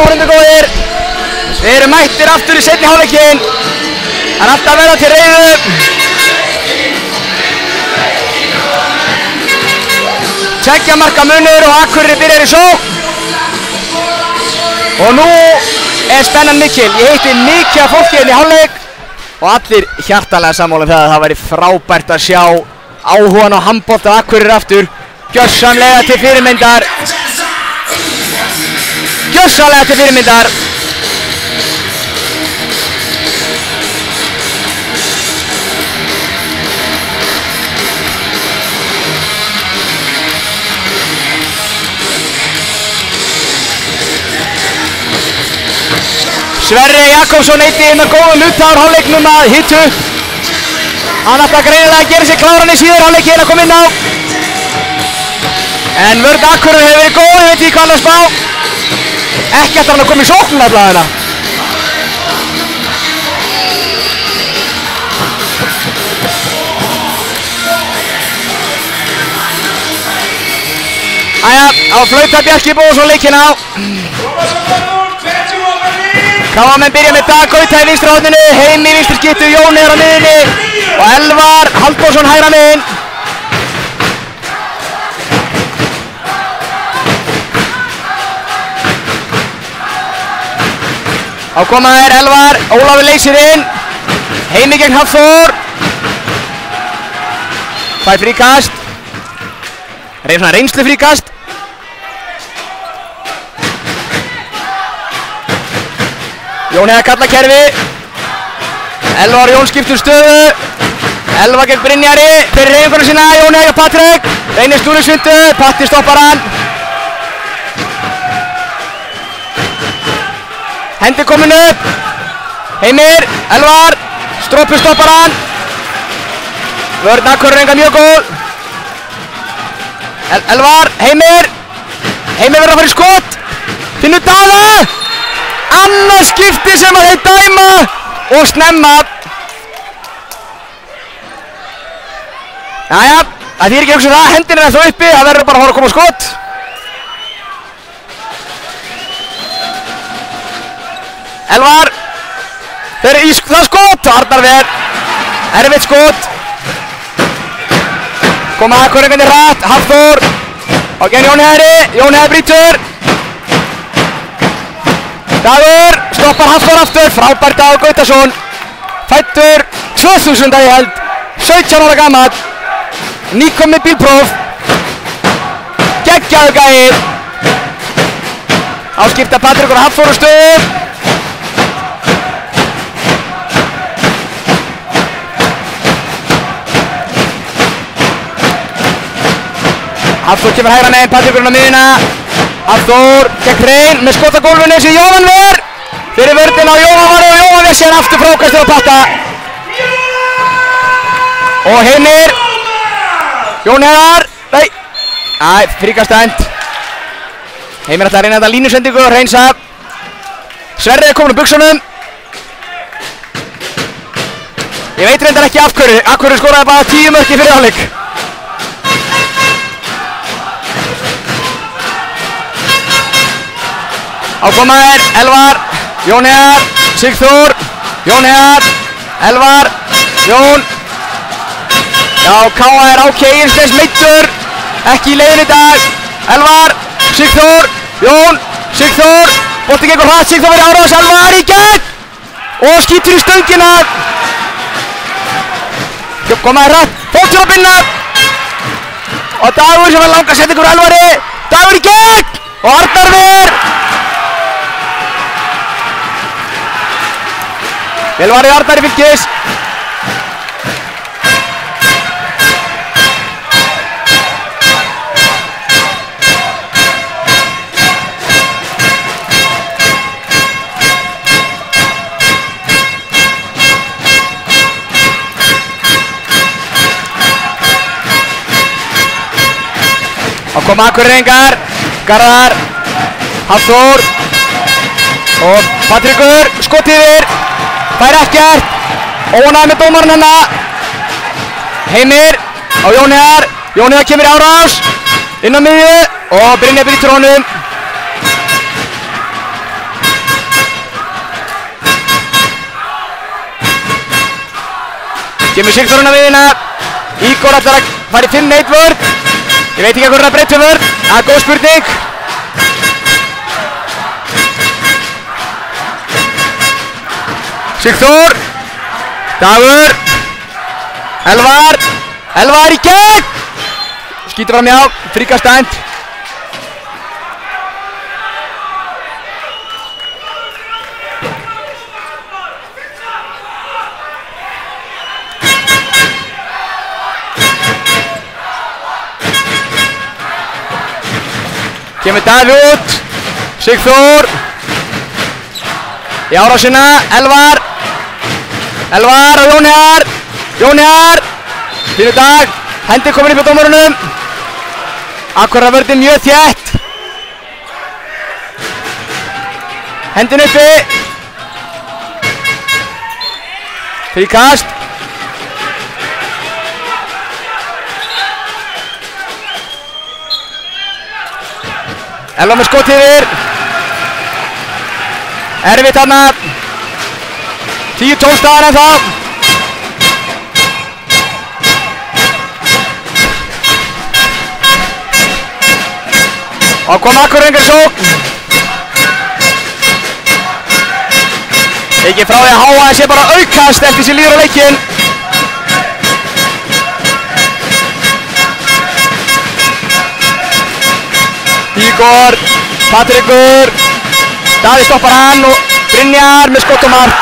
áhorfendur góðir. Við erum mættir aftur í seinni hálfleikinn. Það er alltaf að verða til reiðu. Tveggja marka munur og Akureyri byrjar í sókn. Og nú er spennan mikil. Ég hitti mikið af fólki hérna í hálfleik og allir hjartanlega sammála um það að það væri frábært að sjá áhugan á handbolta Akureyri aftur. Gjörsamlega til fyrirmyndar. Gjörsamlega til fyrirmyndar. Sverri Jakobsson eitti með góðum hluta á hálfleiknum að hitu. Hann ætlar greinilega að gera sig kláran í síður hálfleikinn að koma inn á. En vörn Akureyri hefur verið góð, ég veit ekki hvað hann að spá. Ekki eftir hann að koma í sókn allavega. Æja, á flauta Bjarki Bóðsson leikinn á. KM byrja með Dag Gauta í vinstra horninu, Heimi í vinstri skiptu, Jón er á miðjunni og Elvar Halldórsson hægra megin. Á koma þær Elvar, Ólafur leysir inn, Heimi gegn Hafþór. Fær fríkast, svona reynslu fríkast. Jón hefði kallað kerfi. Elvar Jón skiptur stöðu. Elvar gegn Brynjari, fyrir reyfinguna sína, Jón hefði Patrik. Reynir stúrisvindu, Patti stoppar hann. Hendi komin upp. Heimir, Elvar, Strópur stoppar hann. Vörn Akureyringa mjög góð. Elvar, Heimir. Heimir verður að fara í skot. Finnur Daða. Annars skipti sem að þeir dæma og snemma. Jæja, það þýðir ekki að hugsa það, hendin er ennþá uppi, það verður bara að fara að koma skot. Elvar, þeir eru í það skot, Arnar Ver, erfitt skot. Koma Akureyringarnir hratt, Hafþór, og genn Jón Heiðri brýtur. Dagur, stoppar Hafþór aftur, frábært Dagur Gautason. Fættur 2000 að ég held, 17 ára gamall, nýkom með bílpróf. Geggjaður gæi. Áskipta Patrikur og Hafþór úr stöðu. Hafþór kemur hægra megin, Patrikurinn á miðjuna. Hafþór gegn Hrein með skot á gólfinu sem Jóhann Ver. Fyrir vörðin á Jóhann Var og Jóhann Ver síðan aftur frákastur á Patta. Og Heimir. Jón Heiðar. Nei. Æ, fríkastænt. Heimir ætlar að reyna þetta línusendingu og Hreinsa. Sverri er komin úr buxunum. Ég veit reyndar ekki af hverju. Akureyri skoraði bara 10 mörk í fyrri hálfleik. Ákomaðir, Elvar, Jón Heiðar, Sigþór, Jón Heiðar, Elvar, Jón. Já, K.A. er ákveð Egilsnes meiddur, ekki í leiðin í dag. Elvar, Sigþór, Jón, Sigþór, bolti gengur hratt, Sigþór fyrir árás, Elvar í gegn og skýtur í stöngina. Komaðir hratt, fóttur á binna og Dagur sem var langa sendingur Elvari. Dagur í gegn og Arnar Ver. Vel varið Arnar í fylgis. Þá koma Akureyringar, Garðar, Hafþór og Patrikur, skot yfir. Fær ekkert, óánægður með dómarinn hérna. Heimir á Jón Heiðar, Jón Heiðar kemur í árás, inn á miðju og Brynjar brýtur honum. Kemur Sigþórinn að viðina. Ígor ætlar að fara í 5-1 vörn. Ég veit ekki hvernig að breyta vörn. Það er góð spurning. Sigþór. Dagur. Elvar í gegn. Skýtur fram hjá. Fríkast dæmt. Kemur Davíð út. Sigþór. Í árásina. Elvar og Jón Heiðar. Fínu dag. Hendi komin upp á dómarunum. Akkúrat vörðin mjög þétt. Hendin uppi. Fríkast. Elvar með skot yfir. Erfitt þarna. 10-12 staðar ennþá. Og kom Akureyringar sókn. Ekki frá því að háa þessi bara aukast eftir sem líður á leikinn. Ígor, Patrekur, Davíð stoppar hann og Brynjar með skott og mark.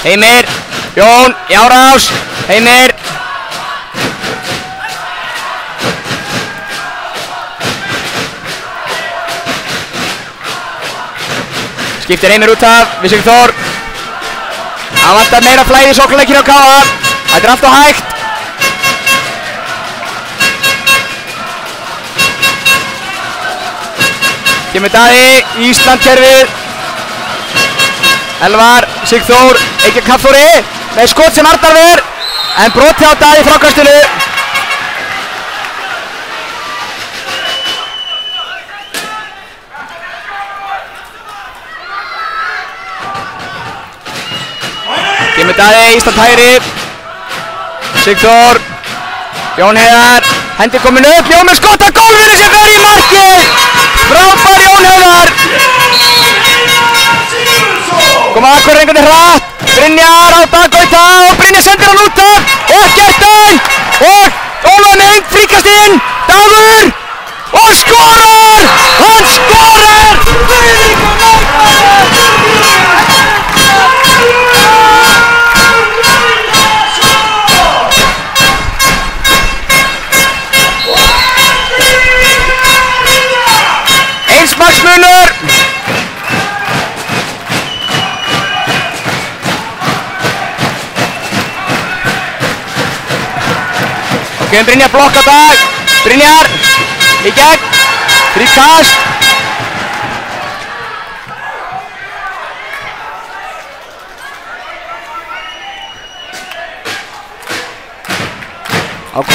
Heimir, Jón í árás, Heimir. Skiptir Heimir út af við Sigþór. Það vantar meira flæði í sóknarleikinn á KA. Þetta er allt og hægt. Kemur Daði í Íslandkerfið. Elvar, Sigþór, Eikir Kafþóri með skot sem Arnar ver en broti á Daði frákastinu. Kemur Daði, Ísland hægri. Sigþór, Jón Heiðar, hendi komin upp, Jón með skot að gólfinu sem fer í markið. Frábær Jón Heiðar. Koma Akureyringarnir hratt. Brynjar á Dagauta og Brynjar sendir hann út af. Og Kjartan og Ólafur með einn fríkast inn. Dagur og skorar. Hann skorar. Eins marksmunur. Ok, Brynjar blokka Dag. Brynjar í gegn. Fríkast.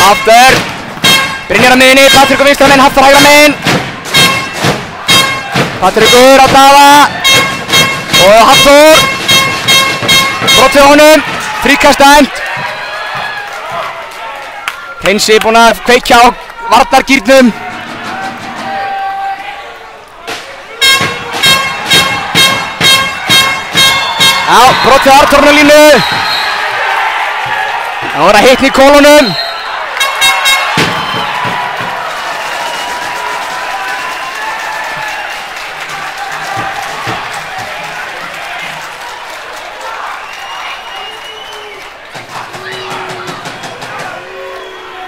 Aftur. Brynjar á miðinni, Patrekur vinstra megin, Hafþór hægra megin. Patrekur á Daða og Hafþór. Brot við honum. Fríkast dæmt. Hreinsi búinn að kveikja á varnargírnum. Já, brot við Arnþórnarlínu. Það voru að hitna í kolunum.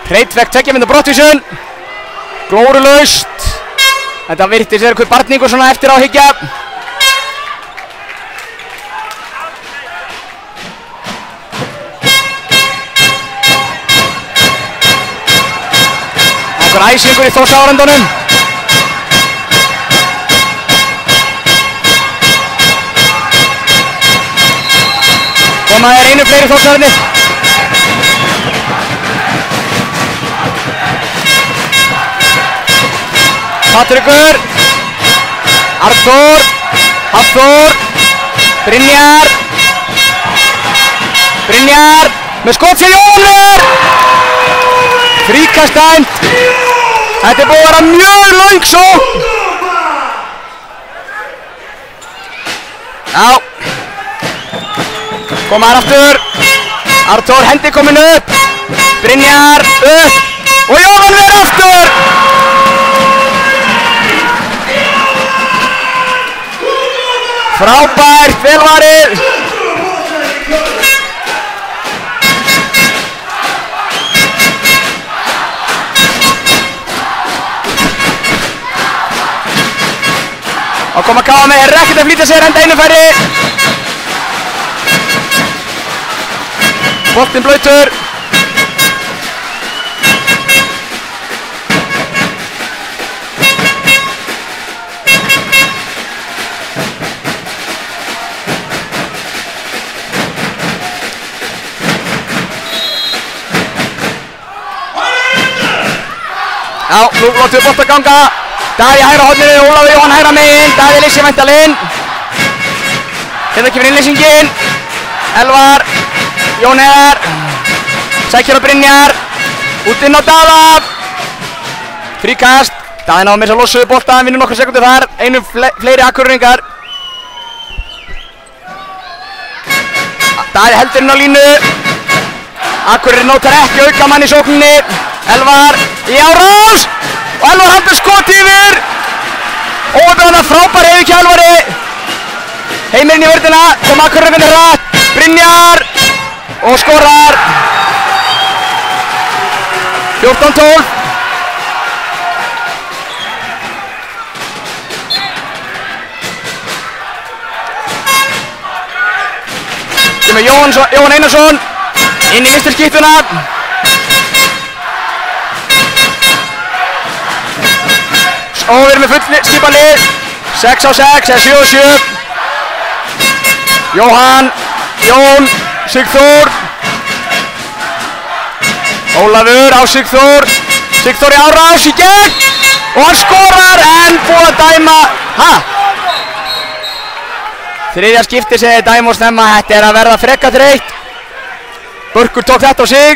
Hreitt vekk 2 mínútna brottvísun. Glórulaust. Þetta virtist vera einhver barningur svona eftir á hyggja. Einhver æsingur í Þórsárendunum. Koma þér einu fleiri Þórsárendi. Patrekur Arnþór, Hafþór, Brynjar með skot fyrir Jóhann fríkast dæmt. Þetta búið að vera mjög löng sókn. Já, koma þar aftur. Arnþór hendi komin upp, Brynjar upp og Jóhann verið aftur. Frábært, vel varið. Að koma KM er ekkert að flýta sér, enda einu færi. Boltinn blautur. Já, nú látum við bolta ganga. Daði hægra horninu, Ólafur Jóhann hægra megin, Daði leysir væntanlega inn. Hérna kemur innleysingin. Elvar, Jón Heiðar, sækir á Brynjar, út inn á Daða. Fríkast, Daði náði með þess að losa bolta, hann vinnur nokkra sekundur þar, einu fleiri Akureyringar. Daði heldur inn á línu. Akureyri notar ekki aukamann í sókninni. Elvar í árás og Elvar heldur skot yfir. Óbjörna frábær hefur ekki Elvari. Heimirinn í vörðina, kom Akureyringarnir hratt. Brynjar og skorar. 14-12. Kemur Jóhann Einarsson inn í vinstri skiptuna. Og við erum með full skipalið. 6 á 6 eða 7 á 7. Jón, Sigþór. Ólafur á Sigþór. Sigþór í árás í gegn. Og hann skorar en búið að dæma. Þriðja skipti sem þið dæma og snemma. Þetta er að verða frekka þreytt. Börkur tók þetta á sig.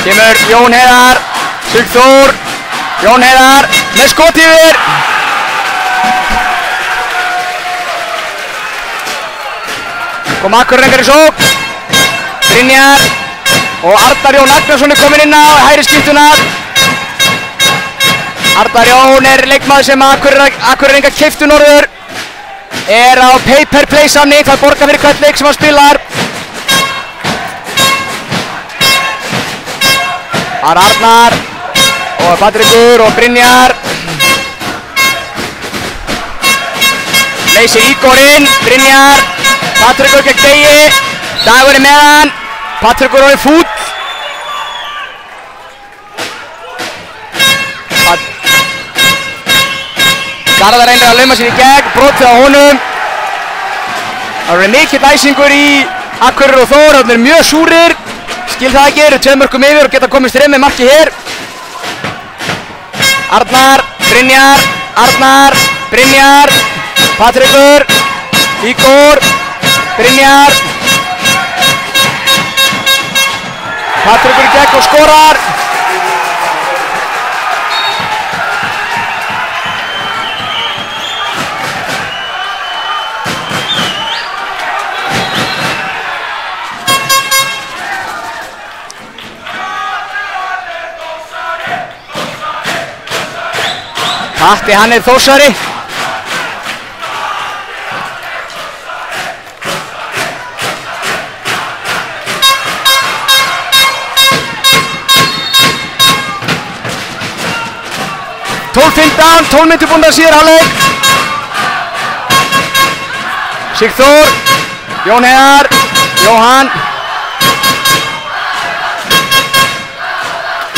Kemur Jón Heiðar, Sigþór, Jón Heiðar með skot yfir. Kom Akureyringar í sókn. Brynjar og Arnar Jón Agnarsson er komin inn á hægri skiptuna. Arnar Jón er leikmaður sem Akureyringar keyptu norður. Er á pay-per-play samning, það borgar fyrir hvern leik sem hann spilar. Það er Arnar og Patrikur og Brynjar. Leysir Ígor inn, Brynjar, Patrikur gegn Degi. Dagur er með hann, Patrikur er fúll. Garðar reynir að lauma sér í gegn, brotið á honum. Það er mikill æsingur í Akureyri og Þór, það er mjög súrir. Skil það ekki, eru 2 mörkum yfir og geta komist þreim með marki hér. Arnar, Brynjar, Patrikur, Ígor, Brynjar. Patrikur í gegn og skorar. Patti, hann er Þórsari. Tólf mínútur búin að síðar hálfleik. Sigþór Jón Heiðar, Jóhann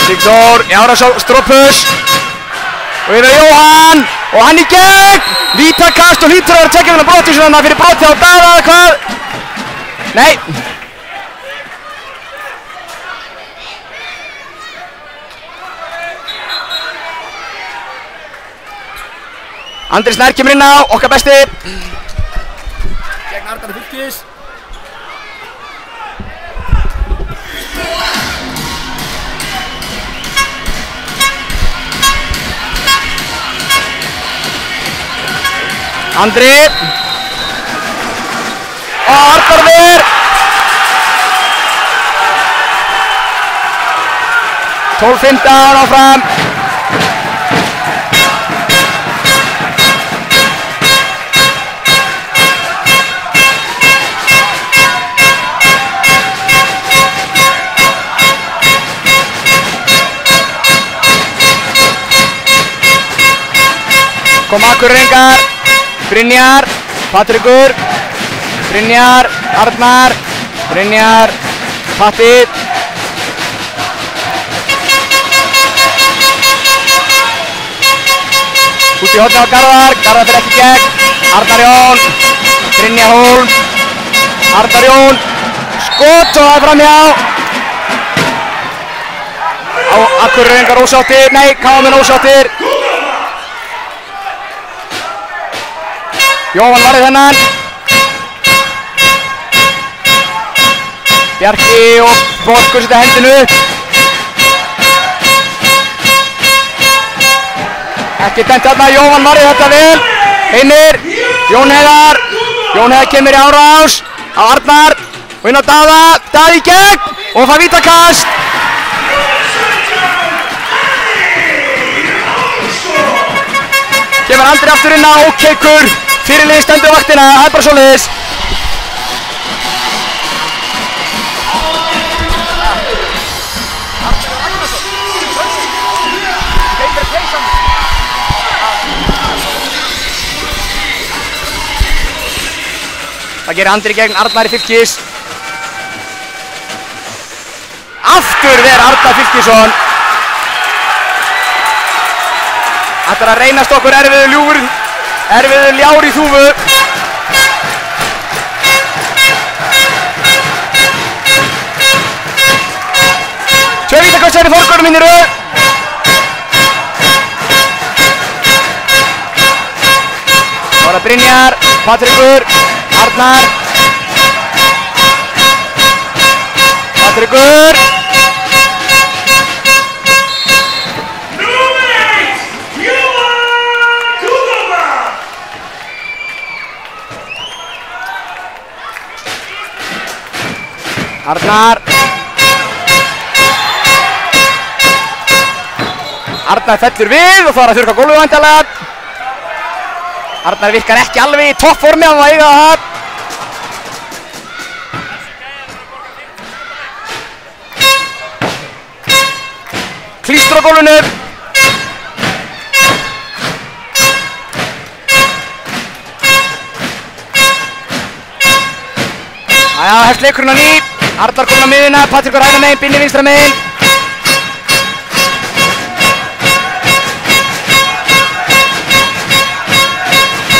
Sigdór, Járasson, Strópus og yfir Jóhann og hann í gegn vítakast og hlýtur að vera tekið með broti svona fyrir broti á Daða eða hvað? Nei Andri Snær kemur inn á, okkar besti gegn Arnar Fylkis Andri og Arnar ver 12-15 áfram kom Akureyringar Brynjar, Patrikur, Brynjar, Arnar, Brynjar, Patti út í hornið á Garðar, Garðar fyrir ekki gegn Arnar Jón, Brynjar Hólm Arnar Jón skot og það er framhjá á Akureyringar ósáttir, nei, KM ósáttir Jóhann varði þennan Bjarki og Borgur setja hendinu ekki dæmt þarna, Jóhann varði þetta vel Heimir, Jón Heiðar kemur í árás á Arnar og inn á Daða Daði í gegn og það vítakast kemur Andri aftur inn á Keikur fyrirliði stendur vaktina, það er bara svoleiðis það gerir Andri gegn Arnari Fylkis aftur ver Arnar Fylkisson þetta er að reynast okkur erfiður ljár í þúfu tvö vítakastar í forgörnum inn í röð þá er það Brynjar, Patrikur, Arnar Patrikur Arnar fellur við og það er að þurrka gólfið væntanlega Arnar virkar ekki alveg í toppformi hann var að eiga það klístur á gólfinu Jæja, hefst leikurinn á ný Arnar komin á miðuna, Patrikur hægra megin, Binni vinstra megin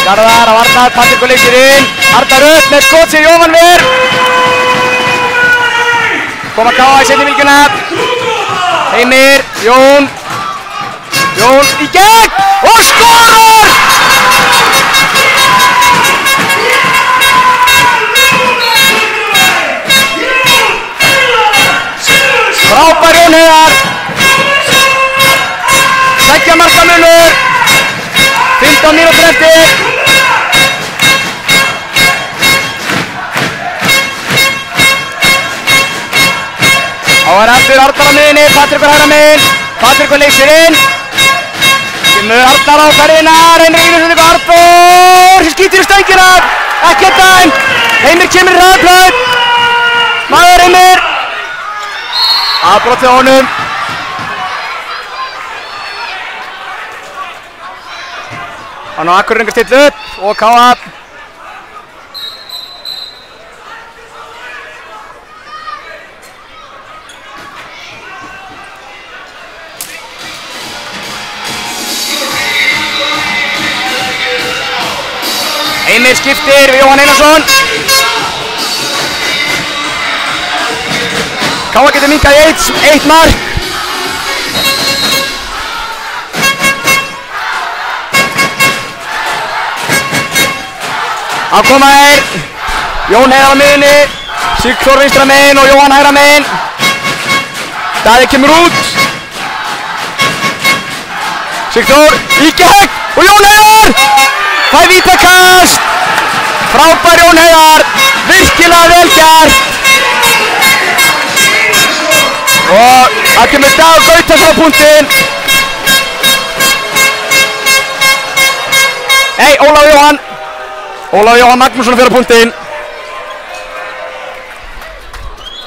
Garðar á Arnar, Patrikur leysir inn Arnar upp með skot sér Jóhann ver koma K.A. í seinni bylgjuna Heimir, Jón í gegn og skorar frábær Jón Heiðar 2 marka munur 15 mínútur eftir þá er aftur Arnar á miðinni Patrikur hægra megin Patrikur leysir inn kemur Arnar á ferðina reynir yfirstundingu Arnar sem skýtur í stöngina ekki dæmt Heimir kemur í hraðplaup maður Heimir aðbrotið á honum hann á Akureyringar still upp og K.A. Heimir skiptir við Jóhann Einarsson. Káa getur minnkað í eitt mark. Að koma Jón Heiðar á miðunni, Sigþór vinstra megin og Jóhann hægra megin. Daði kemur út. Sigþór í gegn og Jón Heiðar! Það er vítakast! Frábær Jón Heiðar, virkilega vel gert! Og það kemur Dagur Gautason á punktinn. Nei, Ólafur Jóhann Magnússon fyrir á punktinn.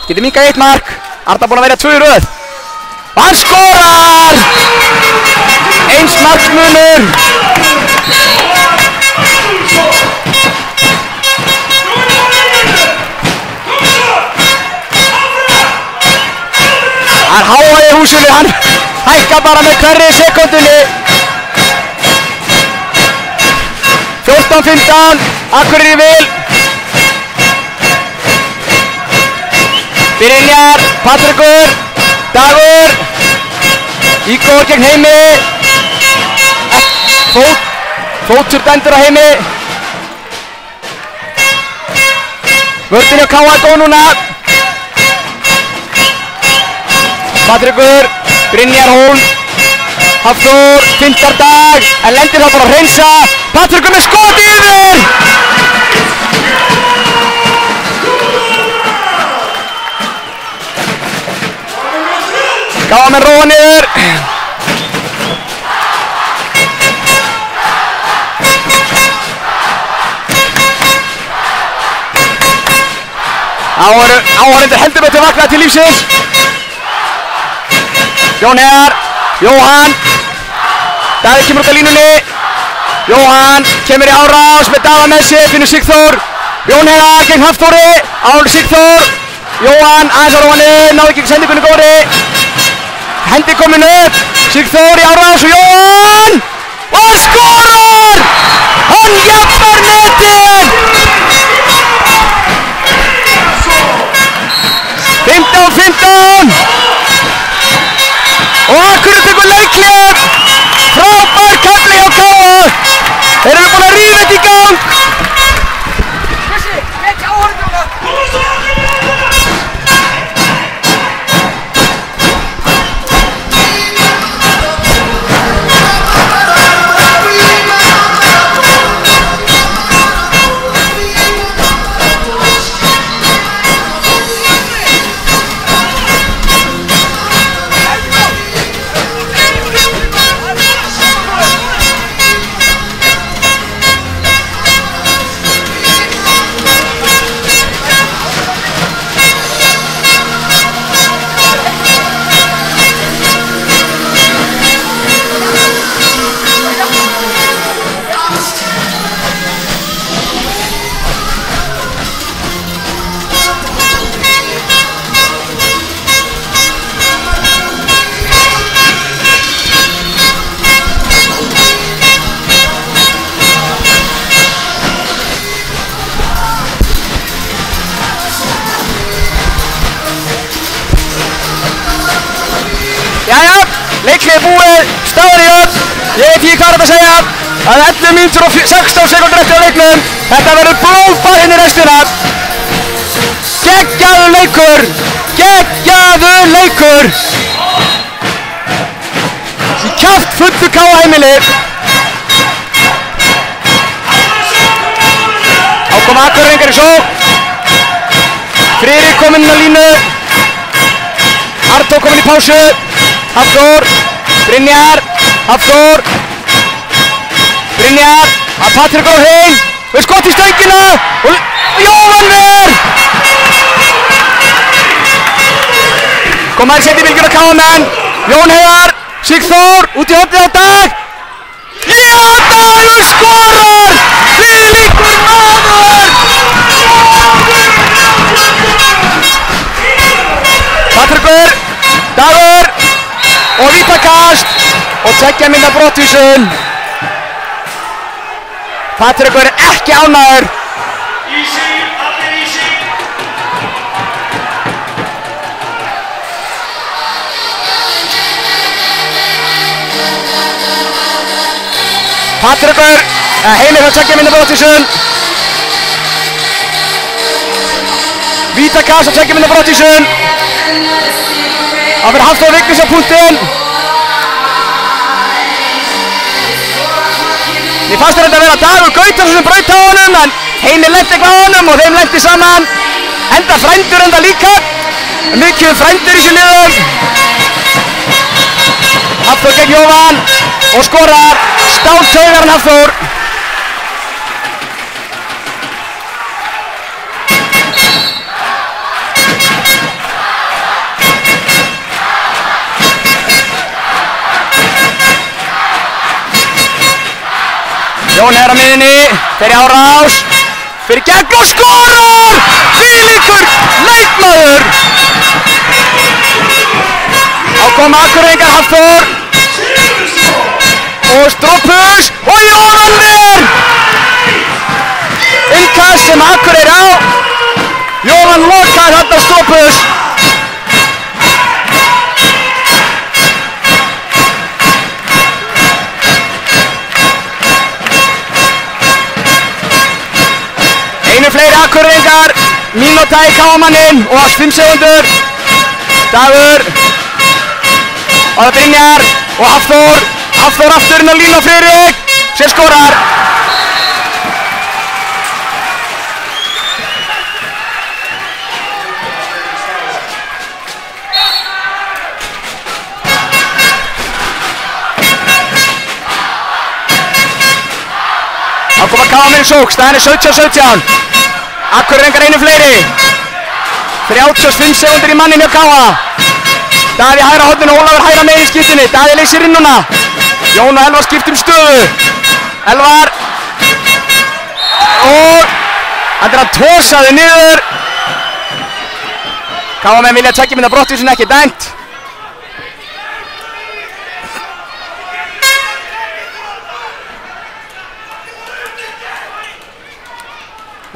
Getur minnkað í eitt mark. Arnar búinn að verja 2 í röð. Og hann skorar! Eins marksmunur. Hann háaði húsinu, hann hækkar bara með hverri sekundunni. 14-15, Akureyri vil. Brynjar, Patrekur, Dagur. Ígor gegn Heimi. Fótur dæmdur á Heimi. Vörðin hjá Káa góð núna. Patrekur, Brynjar Hólm. Hafþór, fintar Dag, en lendir þá bara að hreinsa. Patrekur með skot yfir! Káa með róa niður. Áhorfendur heldur betur vaknað til lífsins. Jón Heiðar, Jóhann. Daði kemur út af línunni. Jóhann kemur í árás með Daða með sig, finnur Sigþór. Jón Heiðar gegn Hafþóri, án Sigþór. Jóhann aðeins á róanni, náði ekki sendingunni góðri. Hendi komin upp, Sigþór í árás og Jóhann! Og hann skorar! Hann jafnar netið! 15-15! Og Akureyri tekur leikhlé! Frábær kafli hjá Káa! Þeir eru búin að rífa þetta í gang! Leikhlé búið, staður í öll. Ég veit ekki hvað er þetta að segja. Það er 11 mínútur og 16 sekúndur eftir á leiknum. Þetta verður blóðbað inn í restina. Geggjaður leikur. Geggjaður leikur. Í kjaft fullu Káa heimili. Ákom Akureyringar í sókn. Friðrik kominn inn á línu. Arnór kominn í pásu. Hafþór, Brynjar, Hafþór, Brynjar, að Patrekur á hrein, við skott í stöngina og Jóhann ver! Koma þær sett í bylgjuna Káamenn, Jón Heiðar, Sigþór, út í hornið á Dag. Já, Dagur skorar! Þvílíkur maður! Patrekur, Dagur. Og vítakast og 2 mínútna brottvísun. Patrekur er ekki ánægður. Easy, allir easy. Patrekur, Heimir fær 2 mínútna brottvísun. Vítakast á 2 mínútna brottvísun. Það fyrir Hafþór Vignis á punktinn. Mér fannst þetta að vera Dagur Gautarsson sem braut á honum, en Heimir lenti eitthvað á honum og þeim lenti saman. Enda frændur enda líka. Mikið frændur í þessu liðum. Hafþór gegn Jóhann og skorar. Stáltaugarinn Hafþór. Jón er á miðinni, fer í árás, fyrir gegn og skorar! Þvílíkur leikmaður! Þá koma Akureyringar Hafþór og Strópus og Jóhann! Innkast sem Akureyri á. Jóhann lokar þarna Strópus. Einu fleiri Akureyringar, mínúta í káamanninn og 5 sekúndur. Dagur og það Brynjar og Hafþór aftur inn á línu á Friðrik sem skorar. Þá koma káaminn í sók, staðan er 17-17. Akureyringar einu fleiri. 35 sekúndur í mannin hjá Káa. Daði hægra horninu, Ólafur hægra megin í skiptinni. Daði leysir inn núna. Jón og Elvar skipt stöðu. Elvar. Og hann er að tosa þau niður. Káamenn vilja 2 mínútna brottvísun, ekki dæmt.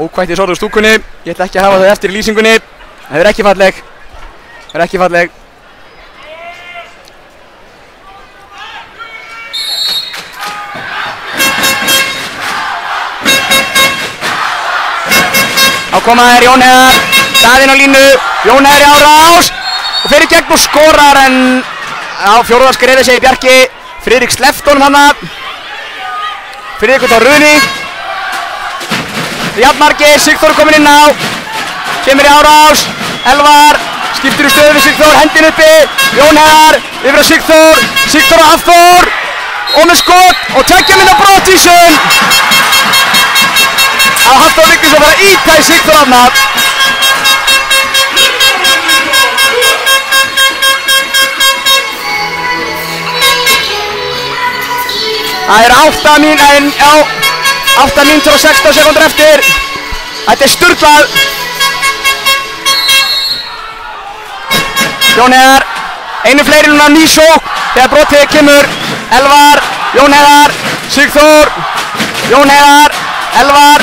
Ókvætt í sorðu stúkunni. Ég ætla ekki að hafa þau eftir í lýsingunni. Það er ekki falleg. Það er ekki falleg. Þá koma þær Jón Heiðar. Daðinn á línu. Jón Heiðar í árás. Og fer í gegn og skorar en á fjórða skrefi segir Bjarki. Friðrik sleppt honum hana. Friðrik út á ruðning. Jafnmargir, Sigþór kominn inn á. Kemur í árás. Elvar skiptir í stöðu við Sigþór, hendin uppi. Jón Heiðar yfir á Sigþór. Sigþór á Hafþór. Og með skot og 2 mínútna brottvísun. Á Hafþór Vignis að fara að ýta í Sigþór hafna. Það er 8 mínútur og 16 sekúndur eftir. Þetta er sturlað. Jón Heiðar, einu fleiri núna ný sókn þegar brotið kemur. Elvar, Jón Heiðar, Sigþór, Jón Heiðar, Elvar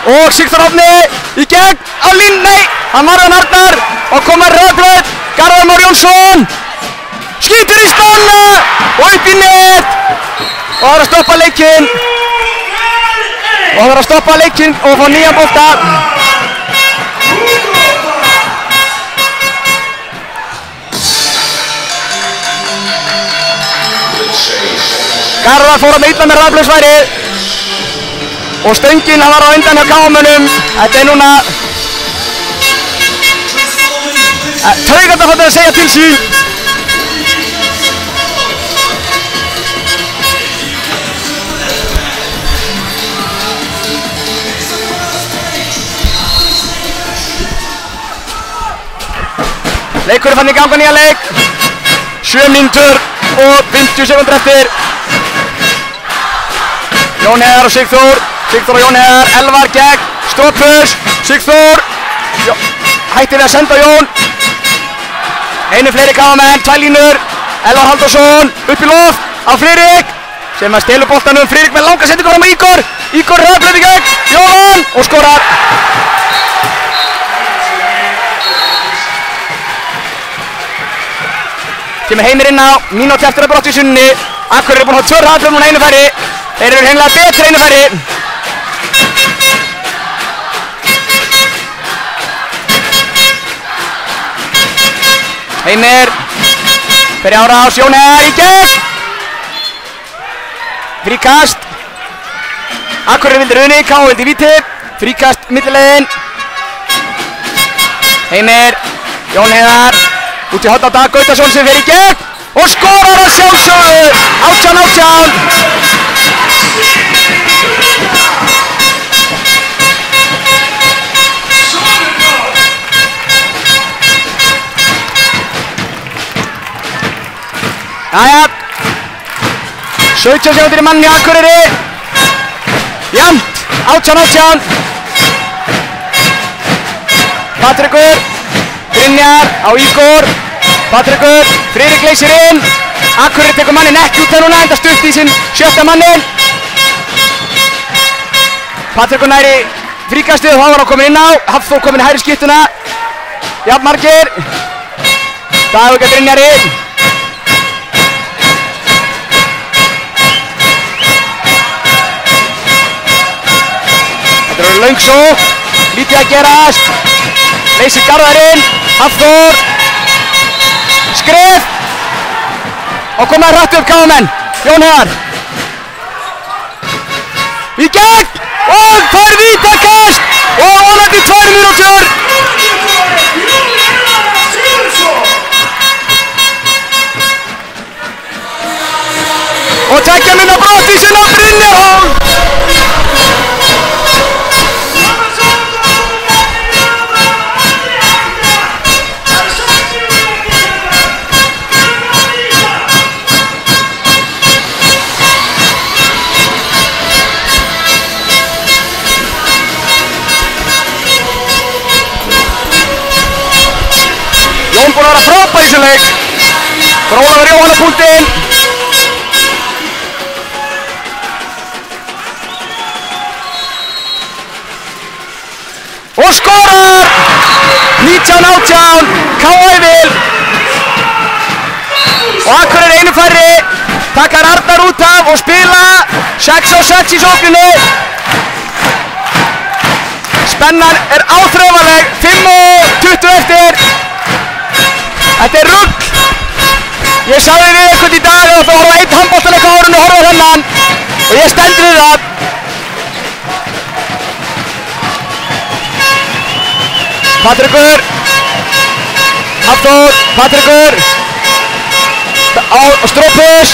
og Sigþór Árni í gegn á línu, nei, hann Marðan Arnar og koma rauðblöð, Garðar Már Jónsson skýtur í spanna og upp í net og það er að stoppa leikinn og fá nýjan bolta. Garðar fór að illa með raflausværi og stöngin var á undan hjá káamönnum. Þetta er núna taugandafallið að segja til sín. Leikur er fann í ganga nýja leik. 7 mínútur og 50 sekúndur eftir. Jón Heiðar og Sigþór og Jón Heiðar, Elvar gegn Strópus, Sigþór hætti við að senda Jón. Einu fleiri káamenn, 2 línur. Elvar Halldórsson upp í loft á Friðrik sem að stelu boltanum. Friðrik með langa sendingu fram á Ígor. Ígor hraðflöð í gegn, Jóhann og skorar. Kemur Heimir inn á, mínúti eftir að brottvísunni. Akureyri er búinn að hafa 2 hraðflöð núna einu færi. Þeir eru hreinlega betri einu færi. Heimir fyrir árás, Jón Heiðar í gegn. Fríkast. Akureyri vildi runni, K vildi víti. Fríkast millilegin. Heimir, Jón Heiðar út í horn á Dag Gautason sem fer í gegn og skorar að sjálfsögðu. 18-18. Jæja, 17 sekúndur í manni í Akureyri. Jafnt, 18-18. Patrikur, Brynjar á Ígor. Patrikur, Friðrik leysir inn. Akureyri tekur mannin ekki út núna, enda stutt í sinn 7. mannin. Patrikur næri fríkastið og þá var hann komin inn á. Hafþór komin í hægri skiptuna. Jafn margir. Dagur gegn Brynjari. Þetta eru löng sókn, lítið að gerast. Leysir Garðarinn, Hafþór. Skrif. Og komið hratt upp KM-menn. Jón Heiðar. Í gegn. Og fær vítakast. Og vonandi 2 mínútur. Og 2 mínúna brottvísun á Brynjar. Jón búinn að vera frábær í þessum leik. Ólafur Jóhann á punktinn. Og skorar! 19-18, K.A.Vil. Og Akureyri einu færri. Takkar Arnar út af og spila 6-6 í sókninni. Spennan er áþreifanleg, 5:20 eftir. Þetta er rugl. Ég sagði við eitthvað í dag að það horfa 1 handboltaleik á árinu og horfa þennan. Og ég stend við það. Patrikur. Hafþór, Patrikur. Á Strópus.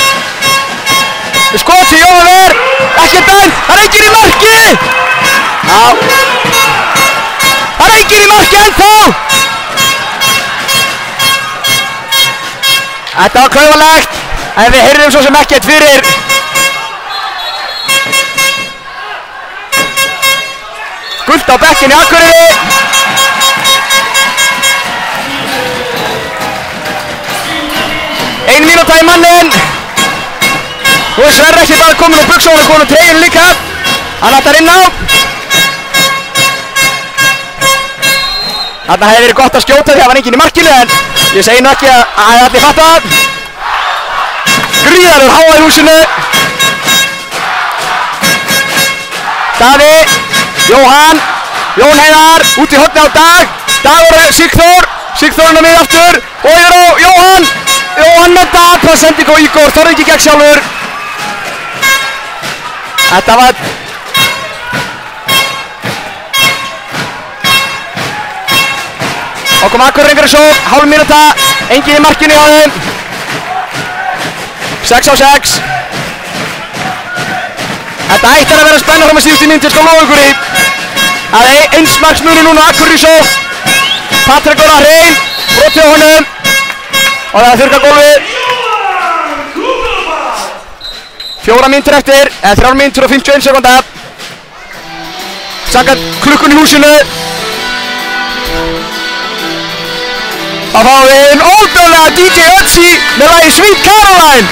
Skot fyrir Jóhann. Ekkert dæmt. Það er enginn í marki. Já. Það er enginn í marki ennþá. Þetta var klaufalegt, en við heyrðum svo sem ekkert fyrir. Gult á bekkinn í Akureyri. Ein mínúta í mannin. Nú er Sverre ekki bara komin úr buxunum og komin úr treyjunni líka. Hann ætlar inn á. Þarna hefði verið gott að skjóta því að það var enginn í markinu, en ég segi nú ekki að allir fatta það. Gríðarlegur háa í húsinu. Daði, Jóhann, Jón Heiðar, út í horni á Dag. Dagur og Sigþór, Sigþórinn á mið aftur. Og yfir á Jóhann. Jóhann með Dag, hvað sending á Ígor, þorði ekki gegn sjálfur. Þetta var... Og kom Akureyringar í sókn, hálf mínúta, enginn í markinu hjá þeim. 6-6. Þetta ætlar að vera spenna frá með síðustu mínútu, sko lofa ykkur í. Það er eins marks muni núna Akureyri í sókn. Patrikur að hrein, brotið á honum. Og það er þurrkað gólfið. 4 mínútur eftir, eða 3 mínútur og 51 sekúnda. Samkvæmt klukkun í húsinu. Þá fáum við inn ótrúlega DJ Ötzi með lagi Sweet Caroline.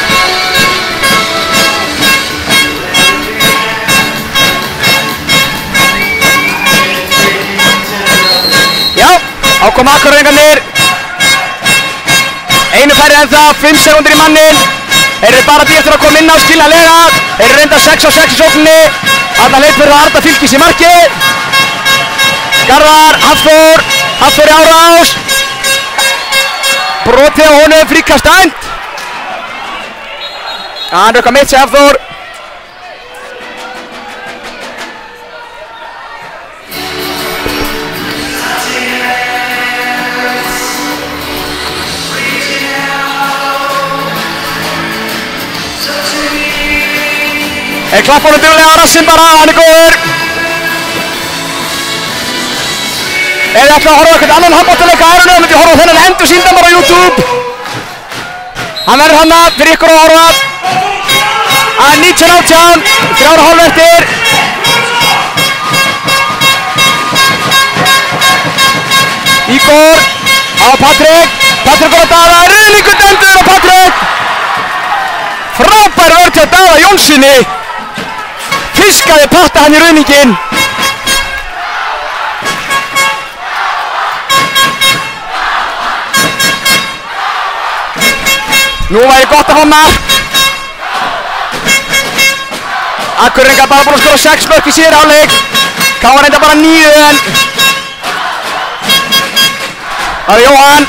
Á kom Akureyringarnir. Einu færri en það, 5 sekúndur í mannin. Þeir eru bara eftir að koma inn á skiljanlega. Þeir eru reynda 6 á 6 í sókninni. Þarna hleypur Arda Fylkis í markið. Garðar, Hafþór í árás. Brotið á honum, fríkast dæmt. Hann rökkar mitt sig Hafþór. Þeir klappa honum duglega á rassinn bara, hann er góður. Ef þið ætla að horfa eitthvað annan handboltaleik á ærunum, myndi horfa á þennan endur síndan bara á YouTube. Hann verður hana fyrir ykkur að horfa. Að 19:18, 3,5 eftir. Ígor á Patrik og Daða, ruðningur dæmdur á Patrik. Frábær vörn hjá Daða Jónssoni. Fiskaði patta hann í ruðninginn. Nú væri gott að fá mark. Akureyringar bara búin að skora 6 mörk í síðari hálfleik. KR reynda bara 9 en það er Jóhann,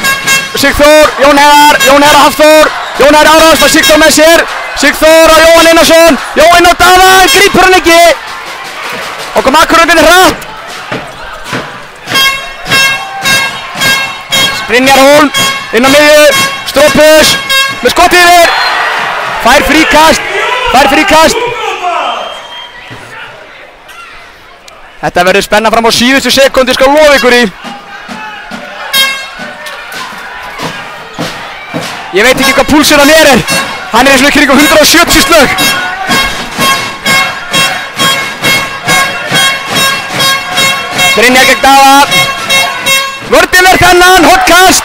Sigþór, Jón Heiðar Hafþór, Jón Heiðar árás, það er Sigþór með sér. Sigþór á Jóhann Einarsson, Jóhann á Daða, hann grípur hann ekki. Og kom Akureyringarnir hratt. Brynjar Hólm inn á miðju, Strópus með skott yfir. Fær fríkast. Þetta verður spenna fram á síðustu sekundi, skal lofa ykkur í. Ég veit ekki hvað púlsinn á mér er. Hann er eins og í kringum 170 slög. Brynjar gegn Daða. Vörðin er þennan, hotkast.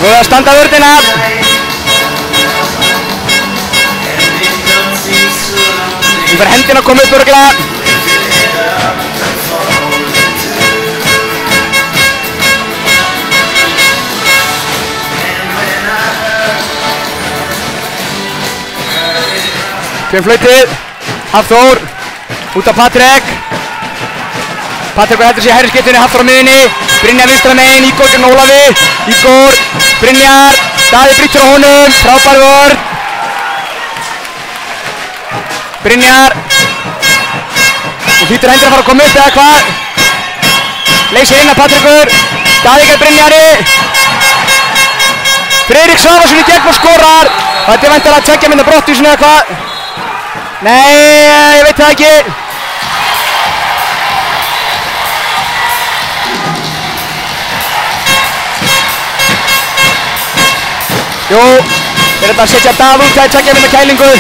Við að standa vörðina. Hún fær hendina að koma upp örugglega. Flautið, Hafþór, út af Patrik. Patrik heldur sig í hægri skeytunni, Hafþór á miðjunni. Brynjar vinstra megin, Ígor gegn Ólafi. Ígor, Brynjar, Daði brýtur á honum, frábær vörn. Brynjar. Hún hlýtur hendur að fara að koma upp eða hvað. Leysir inn að Patrikur. Daði gegn Brynjari. Friðrik Svavarsson í gegn og skorar. Þetta er væntanlega að tveggja minna brottvísun eða hvað. Nei, ég veit það ekki. Jú, þeir eru að setja Daða út, það er tveggja minna kælingu.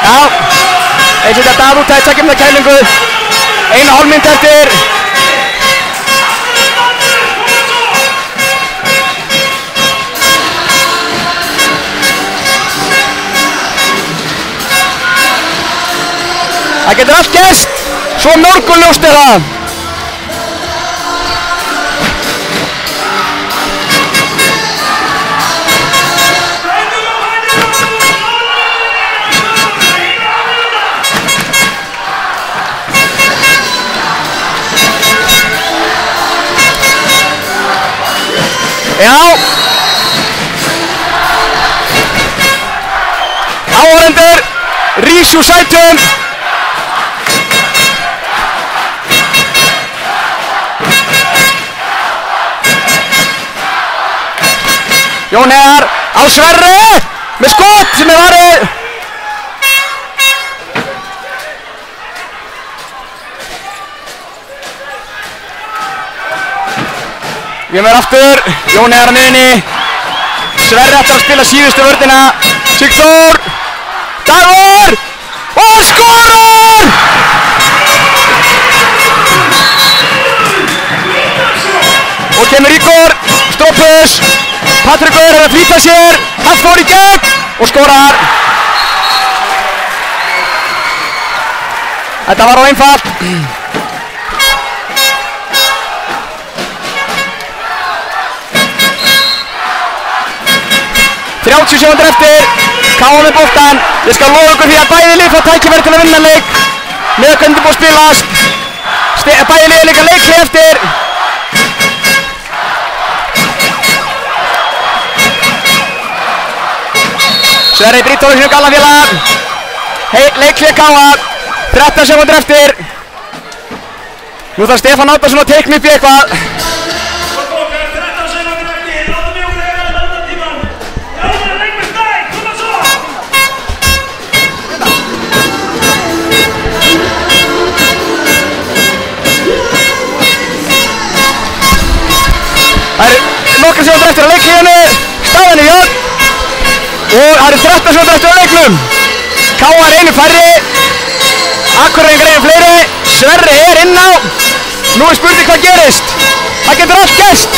Já, þeir setja Daða út, það er tveggja minna kælingu. 1,5 mínútu eftir. Það getur allt gerst, svo morgunljóst er það. Já. Áhorfendur rís úr sætum. Jón Heiðar á Sverri með skot sem er varið. Við erum aftur, Jón Heiðar á miðjunni. Sverri ætlar að spila síðustu vörnina. Sigþór, Dagur og skorar! Og kemur Ígor, Strópus, Patrikur er að flýta sér, hann fór í gegn og skorar. Þetta var á einfalt. 30 sekúndur eftir, K.A. með boltann. Ég skal lofa ykkur því að bæði lið fá tækifæri til að vinna leik með hvernig þetta búið að spilast. Bæði lið líka leikli eftir. Sverri Bríttóður sínum Gallafélag. Leikli K.A. 13 sekúndur eftir. Nú þarf Stefán Árnason að teikna upp í eitthvað. Það eru nokkra sekúndur eftir að leiklíðinu, staðan í jöfn og það eru 13 sekúndur eftir að leiklum. K.A. er einu færri, Akureyringar einu fleiri, Sverri er inn á. Nú er spurning hvað gerist. Það getur allt gerst.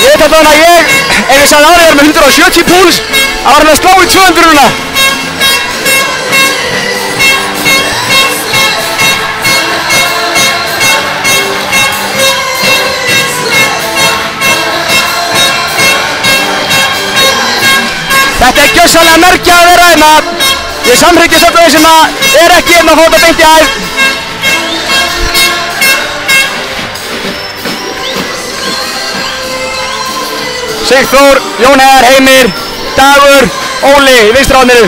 Ég veit allavega að ég, ef ég sagði árið, er með 170 púls, að var hann að slá í 200 núna. Þetta er gjörsamlega merkja að vera hérna. Ég samhryggist alltaf sem að er ekki hérna að fóta beint í æð. Sigþór, Jón Heiðar, Heimir, Dagur, Óli í vinstri horninu.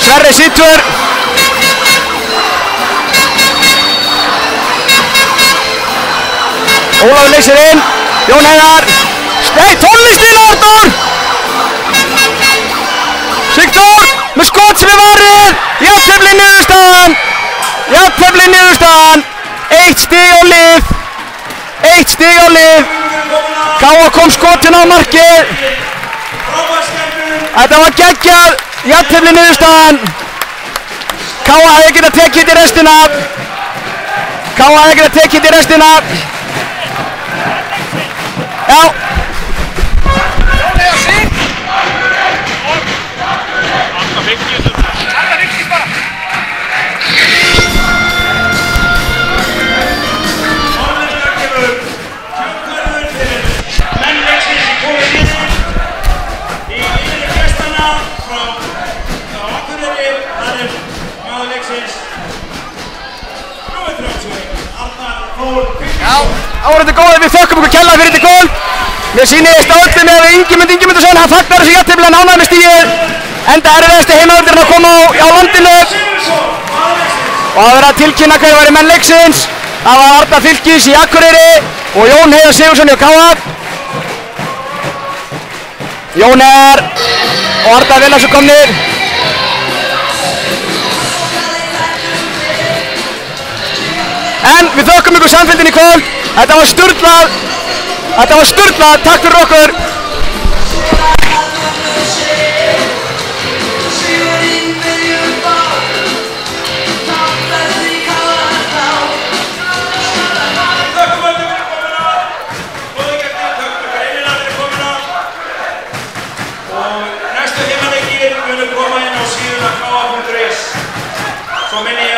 Sverri Sýttur. Ólafur leysir inn, Jón Heiðar, tónlistin Arnór! Sigþór með skot sem er varið, jafntefli niðurstaðan, 1 stig á lið, K.A. kom skotin á markið, þetta var geggjað, jafntefli niðurstaðan, K.A. hefði getað tekið í restina, Já. Árið góðið, við þökkum okkur kærlega fyrir þetta gól. Mér sýnist á öllum með Ingimund Ingimundsson, hann fagnar þessu jafntefli, ánægður með stigið. Enda erfiðasti heimavöllurinn að koma á landinu. Og að vera að tilkynna hverju væri menn leiksins. Það var Arnar Fylkis í Akureyri og Jón Heiðar Sigurðsson hjá K.A. Jón Heiðar og Arnar vel að svo komnir. En við þökkum ykkur samfélgin í kvöld. Þetta var sturlað, takk fyrir okkur. Og næstu heimaleikir munu koma inn á síðuna ka.is. Svo minni